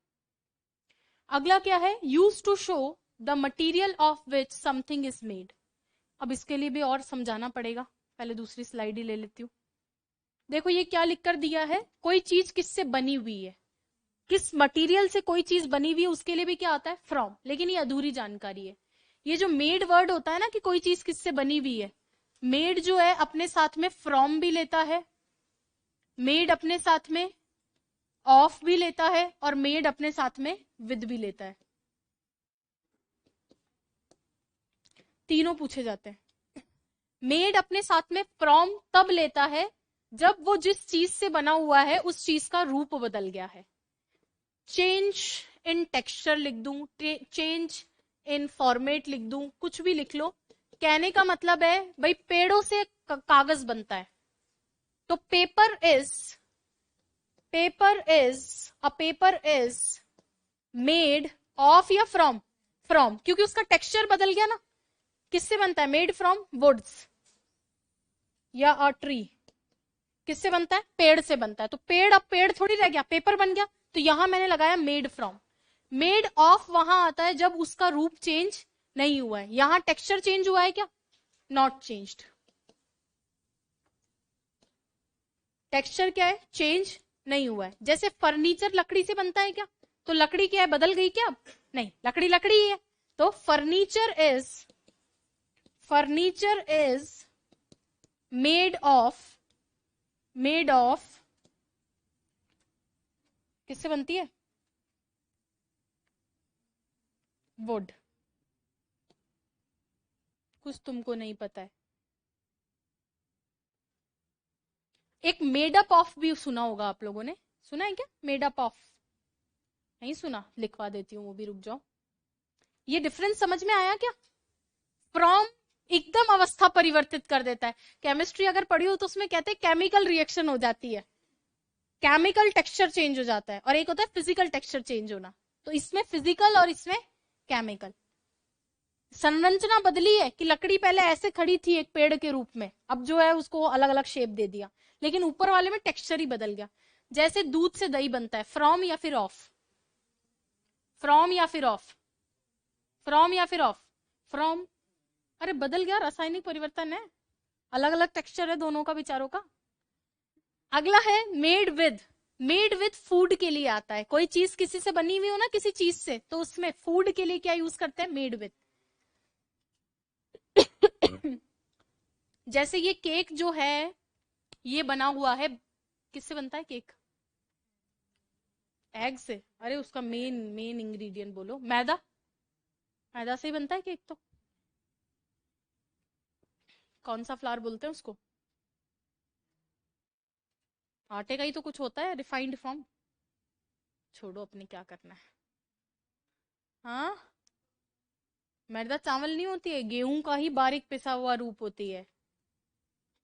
अगला क्या है? Use to show the material of which something is made, अब इसके लिए भी और समझाना पड़ेगा, पहले दूसरी स्लाइड ही ले लेती हूँ। देखो ये क्या लिख कर दिया है, कोई चीज किससे बनी हुई है, किस मटेरियल से कोई चीज बनी हुई है, उसके लिए भी क्या आता है, फ्रॉम। लेकिन ये अधूरी जानकारी है। ये जो मेड वर्ड होता है ना कि कोई चीज किससे बनी हुई है, मेड जो है अपने साथ में फ्रॉम भी लेता है, मेड अपने साथ में ऑफ भी लेता है, और मेड अपने साथ में विद भी लेता है। तीनों पूछे जाते हैं। मेड अपने साथ में फ्रॉम तब लेता है जब वो जिस चीज से बना हुआ है उस चीज का रूप बदल गया है। चेंज इन टेक्सचर लिख दूं, चेंज इन फॉर्मेट लिख दूं, कुछ भी लिख लो। कहने का मतलब है भाई पेड़ों से कागज बनता है, तो पेपर इज मेड ऑफ या फ्रॉम, फ्रॉम, क्योंकि उसका टेक्सचर बदल गया ना। किससे बनता है, मेड फ्रॉम वुड्स या अ ट्री। किससे बनता है, पेड़ से बनता है। तो पेड़, अब पेड़ थोड़ी रह गया, पेपर बन गया। तो यहां मैंने लगाया मेड फ्रॉम। मेड ऑफ वहां आता है जब उसका रूप चेंज नहीं हुआ है। यहां टेक्सचर चेंज हुआ है क्या, नॉट चेंज्ड। टेक्सचर क्या है, चेंज नहीं हुआ है। जैसे फर्नीचर लकड़ी से बनता है क्या, तो लकड़ी क्या है, बदल गई क्या, अब नहीं, लकड़ी लकड़ी ही है। तो फर्नीचर इज मेड ऑफ किससे बनती है, वुड। कुछ तुमको नहीं पता है। एक मेड अप ऑफ भी सुना होगा आप लोगों ने, सुना है क्या, मेड अप ऑफ, नहीं सुना, लिखवा देती हूँ वो भी, रुक जाओ। ये डिफरेंस समझ में आया क्या, फ्रॉम एकदम अवस्था परिवर्तित कर देता है। केमिस्ट्री अगर पढ़ी हो तो उसमें कहते हैं केमिकल रिएक्शन हो जाती है, केमिकल टेक्सचर चेंज हो जाता है, और एक होता है फिजिकल टेक्सचर चेंज होना। तो इसमें फिजिकल और इसमें केमिकल। संरचना बदली है कि लकड़ी पहले ऐसे खड़ी थी एक पेड़ के रूप में, अब जो है उसको अलग अलग शेप दे दिया, लेकिन ऊपर वाले में टेक्सचर ही बदल गया। जैसे दूध से दही बनता है, फ्रॉम या फिर ऑफ, फ्रॉम या फिर ऑफ, फ्रॉम या फिर ऑफ, फ्रॉम। अरे बदल गया, रासायनिक परिवर्तन है, अलग अलग टेक्सचर है दोनों का, विचारों का। अगला है made with. Made with food के लिए आता है, कोई चीज किसी से बनी हुई हो ना, किसी चीज से, तो उसमें फूड के लिए क्या यूज करते हैं, मेड विद। जैसे ये केक जो है, ये बना हुआ है, किससे बनता है केक, एग से। अरे उसका मेन मेन इंग्रेडिएंट बोलो, मैदा, मैदा से ही बनता है केक। तो कौन सा फ्लावर बोलते हैं उसको, आटे का ही तो कुछ होता है, रिफाइंड फॉर्म। छोड़ो, अपने क्या करना है। हाँ, मैदा चावल नहीं होती है, गेहूं का ही बारीक पिसा हुआ रूप होती है,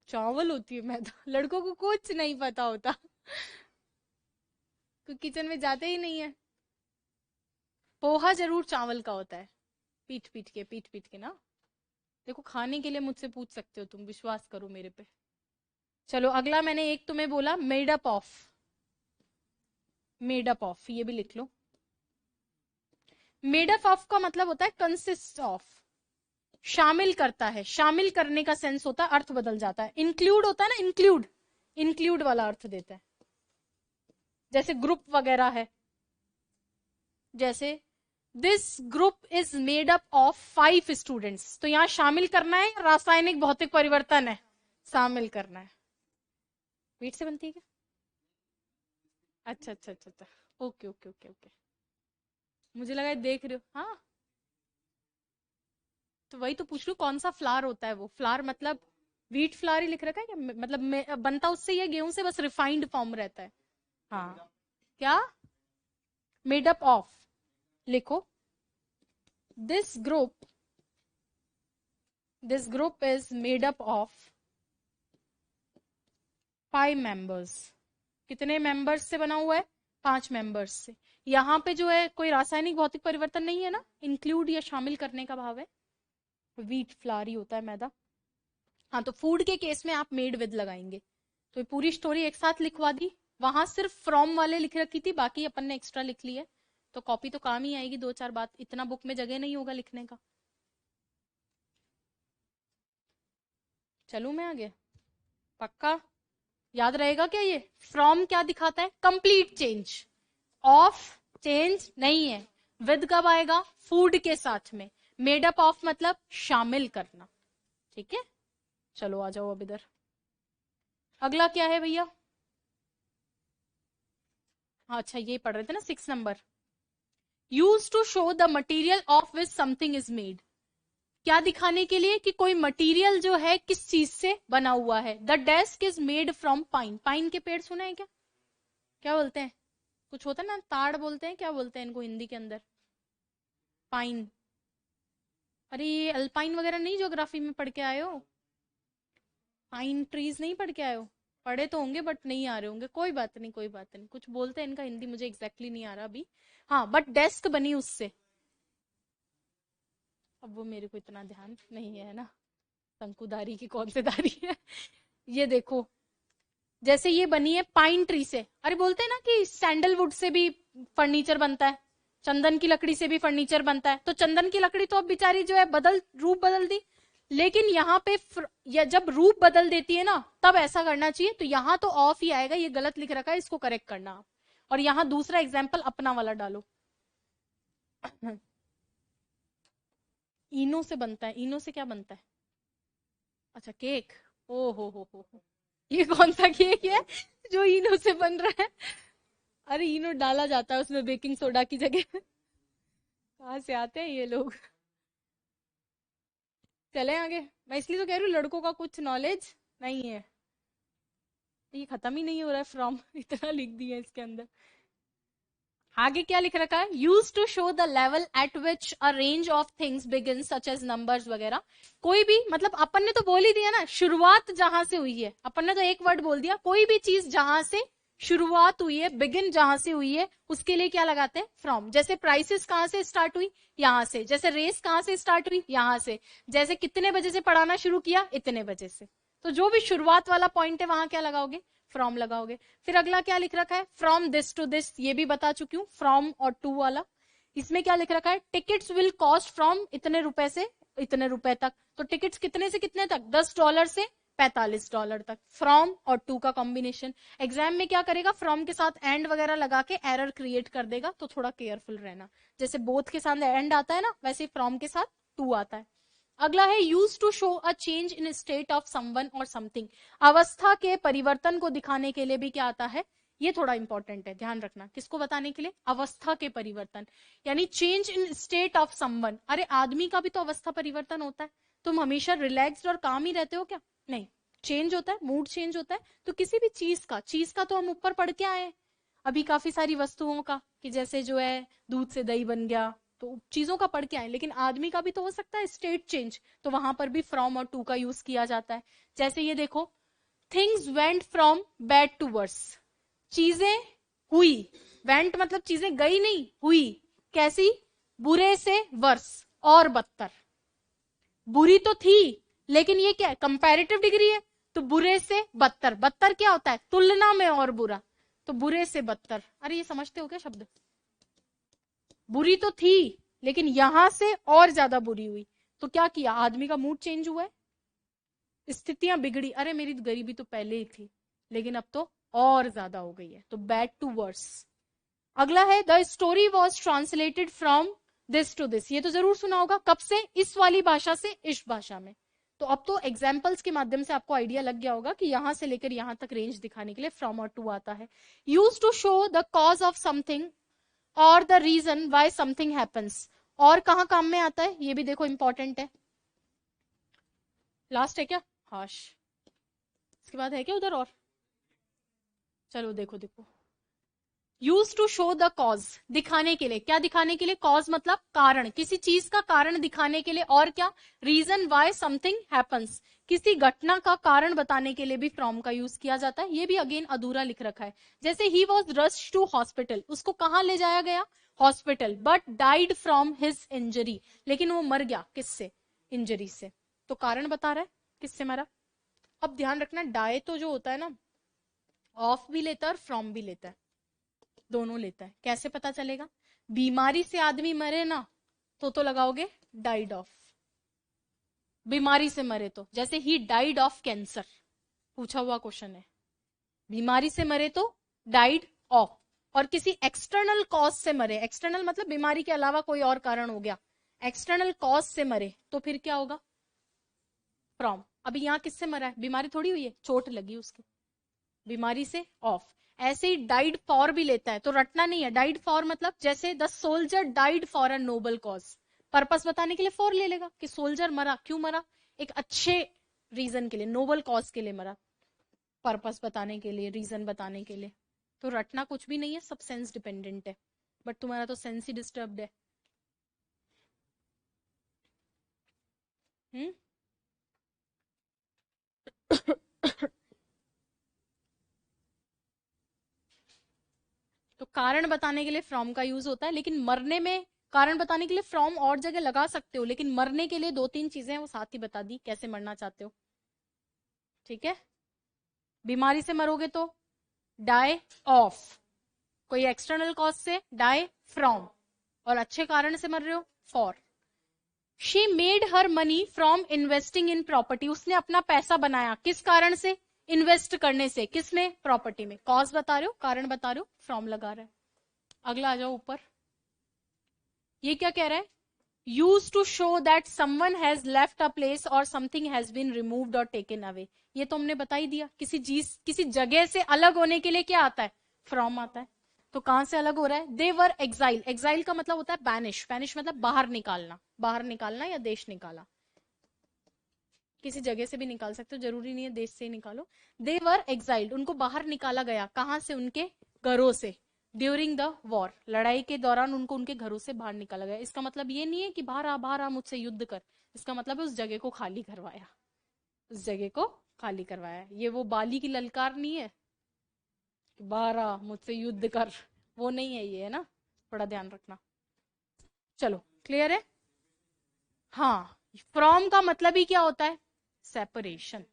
चावल होती है मैदा। लड़कों को कुछ नहीं पता होता, क्योंकि किचन में जाते ही नहीं है। पोहा जरूर चावल का होता है, पीट पीट के ना। देखो खाने के लिए मुझसे पूछ सकते हो तुम, विश्वास करो मेरे पे। चलो अगला, मैंने एक तुम्हें बोला made up of, made up of ये भी लिख लो। मेड अप ऑफ का मतलब होता है कंसिस्ट ऑफ, शामिल करता है, शामिल करने का सेंस होता है, अर्थ बदल जाता है। इंक्लूड होता है ना, इंक्लूड, इंक्लूड वाला अर्थ देता है। जैसे ग्रुप वगैरह है, जैसे this group is made up of 5 students, तो यहां शामिल करना है, रासायनिक भौतिक परिवर्तन है, शामिल करना है। वीट से बनती है क्या, अच्छा अच्छा अच्छा अच्छा, ओके ओके ओके ओके, मुझे लगा देख रहे हो। हाँ, तो वही तो पूछ रही हूँ, कौन सा फ्लावर होता है वो, फ्लावर मतलब व्हीट फ्लावर ही लिख रखा है क्या, मतलब बनता उससे या गेहूं से, बस रिफाइंड फॉर्म रहता है। हाँ, क्या, मेड अप ऑफ लिखो। This group, this group is made up of 5 members. कितने मेंबर्स से बना हुआ है, 5 मेंबर्स से। यहाँ पे जो है कोई रासायनिक भौतिक परिवर्तन नहीं है ना, इंक्लूड या शामिल करने का भाव है। व्हीट फ्लावर ही होता है मैदा। हाँ, तो फूड के केस में आप मेड विद लगाएंगे। तो ये पूरी स्टोरी एक साथ लिखवा दी। वहां सिर्फ फ्रॉम वाले लिख रखी थी, बाकी अपन ने एक्स्ट्रा लिख ली है। तो कॉपी तो काम ही आएगी, 2-4 बात, इतना बुक में जगह नहीं होगा लिखने का। चलूं मैं आगे? पक्का याद रहेगा क्या? ये फ्रॉम क्या दिखाता है? Complete change. ऑफ चेंज नहीं है। विद कब आएगा? फूड के साथ में। मेड अप ऑफ मतलब शामिल करना। ठीक है, चलो आ जाओ अब इधर। अगला क्या है भैया? हाँ अच्छा, ये पढ़ रहे थे ना 6 number. Use to show the material of which something is made. क्या दिखाने के लिए? कि कोई मटेरियल जो है किस चीज से बना हुआ है। The desk is made from pine. Pine के पेड़ सुना है क्या? क्या बोलते हैं? कुछ होता है ना, ताड़ बोलते हैं, क्या बोलते हैं इनको हिंदी के अंदर? पाइन। अरे ये अल्पाइन वगैरह नहीं ज्योग्राफी में पढ़ के आए हो? पाइन ट्रीज नहीं पढ़ के आए हो? पढ़े तो होंगे बट नहीं आ रहे होंगे, कोई बात नहीं कोई बात नहीं। कुछ बोलते हैं इनका हिंदी, मुझे एग्जैक्टली नहीं आ रहा अभी। हाँ बट डेस्क बनी उससे। अब वो मेरे को इतना ध्यान नहीं है ना, शंकुधारी की कौन से धारी है। ये देखो, जैसे ये बनी है पाइन ट्री से। अरे बोलते हैं ना कि सैंडलवुड से भी फर्नीचर बनता है, चंदन की लकड़ी से भी फर्नीचर बनता है। तो चंदन की लकड़ी तो अब बेचारी जो है रूप बदल दी। लेकिन यहाँ पे या जब रूप बदल देती है ना, तब ऐसा करना चाहिए। तो यहाँ तो ऑफ ही आएगा, ये गलत लिख रखा है, इसको करेक्ट करना आप। और यहाँ दूसरा एग्जाम्पल अपना वाला डालो। इनो से बनता है। इनो से क्या बनता है? अच्छा केक। ओ हो। ये कौन सा केक है जो इनो से बन रहा है? अरे इनो डाला जाता है उसमें बेकिंग सोडा की जगह। कहाँ से आते हैं ये लोग। चले आगे। मैं इसलिए तो कह रही हूँ लड़कों का कुछ नॉलेज नहीं है। ये खत्म ही नहीं हो रहा है फ्रॉम। इतना लिख दिया इसके अंदर। आगे क्या लिख रखा है? Use to show the level at which a range of things begin such as numbers वगैरह। कोई भी मतलब अपन ने तो बोल ही दिया ना, शुरुआत जहां से हुई है। अपन ने तो एक वर्ड बोल दिया, कोई भी चीज जहां से शुरुआत हुई है, बिगिन जहां से हुई है, उसके लिए क्या लगाते हैं? फ्रॉम। जैसे प्राइसेस कहां से स्टार्ट हुई? यहां से। जैसे रेस कहां से स्टार्ट हुई? यहां से। जैसे कितने बजे से पढ़ाना शुरू किया? इतने बजे से। तो जो भी शुरुआत वाला पॉइंट है वहां क्या लगाओगे? फ्रॉम लगाओगे। फिर अगला क्या लिख रखा है? फ्रॉम दिस टू दिस, ये भी बता चुकी हूँ, फ्रॉम और टू वाला। इसमें क्या लिख रखा है? टिकट्स विल कॉस्ट फ्रॉम इतने रुपए से इतने रुपए तक। तो टिकट्स कितने से कितने तक? $10 से $45 तक। फ्रॉम और टू का कॉम्बिनेशन। एग्जाम में क्या करेगा? फ्रॉम के साथ एंड वगैरह लगा के एरर क्रिएट कर देगा, तो थोड़ा केयरफुल रहना। जैसे बोथ के साथ एंड आता है ना, वैसे फ्रॉम के साथ टू आता है। अगला है use to show a change in state of someone और समथिंग। अवस्था के परिवर्तन को दिखाने के लिए भी क्या आता है? ये थोड़ा इंपॉर्टेंट है, ध्यान रखना। किसको बताने के लिए? अवस्था के परिवर्तन, यानी change in state of someone. अरे आदमी का भी तो अवस्था परिवर्तन होता है। तुम हमेशा रिलैक्स्ड और काम ही रहते हो क्या? नहीं, चेंज होता है, मूड चेंज होता है। तो किसी भी चीज का तो हम ऊपर पढ़ के आए हैं अभी काफी सारी वस्तुओं का, कि जैसे जो है दूध से दही बन गया, तो चीजों का पढ़ के आए। लेकिन आदमी का भी तो हो सकता है स्टेट चेंज, तो वहां पर भी फ्रॉम और टू का यूज किया जाता है। जैसे ये देखो, things went from bad to worse. चीजें हुई, वेंट मतलब चीजें गई नहीं, हुई। कैसी? बुरे से वर्स, और बदतर। बुरी तो थी, लेकिन ये क्या है? कंपैरेटिव डिग्री है। तो बुरे से बदतर, बदतर क्या होता है? तुलना में और बुरा। तो बुरे से बदतर। अरे ये समझते हो क्या शब्द? बुरी तो थी, लेकिन यहां से और ज्यादा बुरी हुई। तो क्या किया? आदमी का मूड चेंज हुआ है, स्थितियां बिगड़ी। अरे मेरी गरीबी तो पहले ही थी, लेकिन अब तो और ज्यादा हो गई है। तो बैड टू वर्स। अगला है the story was translated from this to this. ये तो जरूर सुना होगा। कब से? इस वाली भाषा से इस भाषा में। तो अब तो एग्जाम्पल्स के माध्यम से आपको आइडिया लग गया होगा कि यहां से लेकर यहां तक रेंज दिखाने के लिए फ्रॉम और टू आता है। Use to show the cause of something और the reason why something happens. और कहाँ काम में आता है? ये भी देखो इंपॉर्टेंट है। लास्ट है क्या? हाश, इसके बाद है क्या उधर और? चलो देखो देखो। Use to show the cause, दिखाने के लिए। क्या दिखाने के लिए? कॉज मतलब कारण, किसी चीज का कारण दिखाने के लिए। और क्या? रीजन वाई समथिंग हैपन्स, किसी घटना का कारण बताने के लिए भी फ्रॉम का यूज किया जाता है। ये भी अगेन अधूरा लिख रखा है। जैसे he was rush to hospital, उसको कहाँ ले जाया गया? Hospital, but died from his injury, लेकिन वो मर गया किससे? इंजरी से। तो कारण बता रहा है किससे मरा। अब ध्यान रखना, डाई तो जो होता है ना, ऑफ भी लेता है और फ्रॉम भी लेता है, दोनों लेता है। कैसे पता चलेगा? बीमारी से आदमी मरे ना, तो लगाओगे डाइड ऑफ। बीमारी से मरे तो, जैसे ही डाइड ऑफ कैंसर, पूछा हुआ क्वेश्चन है। बीमारी से मरे तो डाइड ऑफ, और किसी एक्सटर्नल कॉज से मरे, एक्सटर्नल मतलब बीमारी के अलावा कोई और कारण हो गया, एक्सटर्नल कॉज से मरे तो फिर क्या होगा? फ्रॉम। अभी यहाँ किससे मरा है? बीमारी थोड़ी हुई है, चोट लगी उसकी, बीमारी से ऑफ। ऐसे ही डाइड फॉर भी लेता है, तो रटना नहीं है। डाइड फॉर मतलब जैसे the soldier died for a noble cause, purpose बताने के लिए फॉर ले लेगा कि सोल्जर मरा, क्यों मरा? एक अच्छे रीजन के लिए, नोबल कॉज के लिए मरा, पर्पस बताने के लिए, रीजन बताने के लिए। तो रटना कुछ भी नहीं है, सब सेंस डिपेंडेंट है, बट तुम्हारा तो सेंस ही डिस्टर्ब्ड है। हम्म। तो कारण बताने के लिए फ्रॉम का यूज होता है, लेकिन मरने में कारण बताने के लिए फ्रॉम और जगह लगा सकते हो, लेकिन मरने के लिए दो तीन चीजें हैं, वो साथ ही बता दी कैसे मरना चाहते हो। ठीक है, बीमारी से मरोगे तो डाई ऑफ, कोई एक्सटर्नल कॉज से डाई फ्रॉम, और अच्छे कारण से मर रहे हो for. She made her money from investing in property, उसने अपना पैसा बनाया किस कारण से? इन्वेस्ट करने से। किसमें? प्रॉपर्टी में। कॉज बता रहे हो, कारण बता रहे हो, फ्रॉम लगा रहे हो। अगला आ जाओ ऊपर, ये क्या कह रहा है? Use to show that someone has left a place और समथिंग हैज बीन रिमूव्ड और टेकन अवे। ये तो हमने बता ही दिया, किसी चीज किसी जगह से अलग होने के लिए क्या आता है? फ्रॉम आता है। तो कहां से अलग हो रहा है? दे वर एक्साइल, एक्साइल का मतलब होता है बैनिश, बैनिश मतलब बाहर निकालना, बाहर निकालना या देश निकाला, किसी जगह से भी निकाल सकते हो, जरूरी नहीं है देश से ही निकालो। दे वर एक्साइल्ड, उनको बाहर निकाला गया, कहां से? उनके घरों से। ड्यूरिंग द वॉर, लड़ाई के दौरान उनको उनके घरों से बाहर निकाला गया। इसका मतलब ये नहीं है कि बाहर आ मुझसे युद्ध कर, इसका मतलब है उस जगह को खाली करवाया, उस जगह को खाली करवाया। ये वो बाली की ललकार नहीं है, बाहर आ मुझसे युद्ध कर, वो नहीं है ये, है ना, थोड़ा ध्यान रखना। चलो क्लियर है। हाँ, फ्रॉम का मतलब ही क्या होता है? सेपरेशन।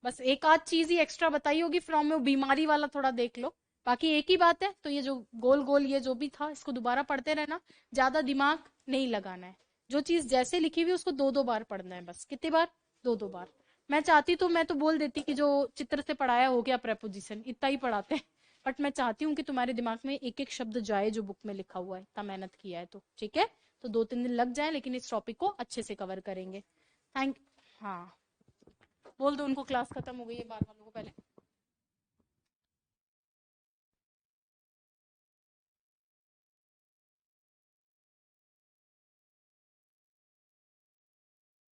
बस एक आध चीज ही एक्स्ट्रा बताई होगी फ्रॉम में, वो बीमारी वाला थोड़ा देख लो, बाकी एक ही बात है। तो ये जो गोल गोल ये जो भी था, इसको दोबारा पढ़ते रहना, ज्यादा दिमाग नहीं लगाना है। जो चीज जैसे लिखी हुई उसको दो दो बार पढ़ना है, बस। कितनी बार? दो दो बार। मैं चाहती तो मैं तो बोल देती कि जो चित्र से पढ़ाया हो गया प्रेपोजिशन, इतना ही पढ़ाते हैं, बट मैं चाहती हूँ कि तुम्हारे दिमाग में एक एक शब्द जाए जो बुक में लिखा हुआ है, इतना मेहनत किया है तो। ठीक है, तो दो तीन दिन लग जाए, लेकिन इस टॉपिक को अच्छे से कवर करेंगे। थैंक। हाँ, बोल दो उनको क्लास खत्म हो गई है, बार वालों को पहले।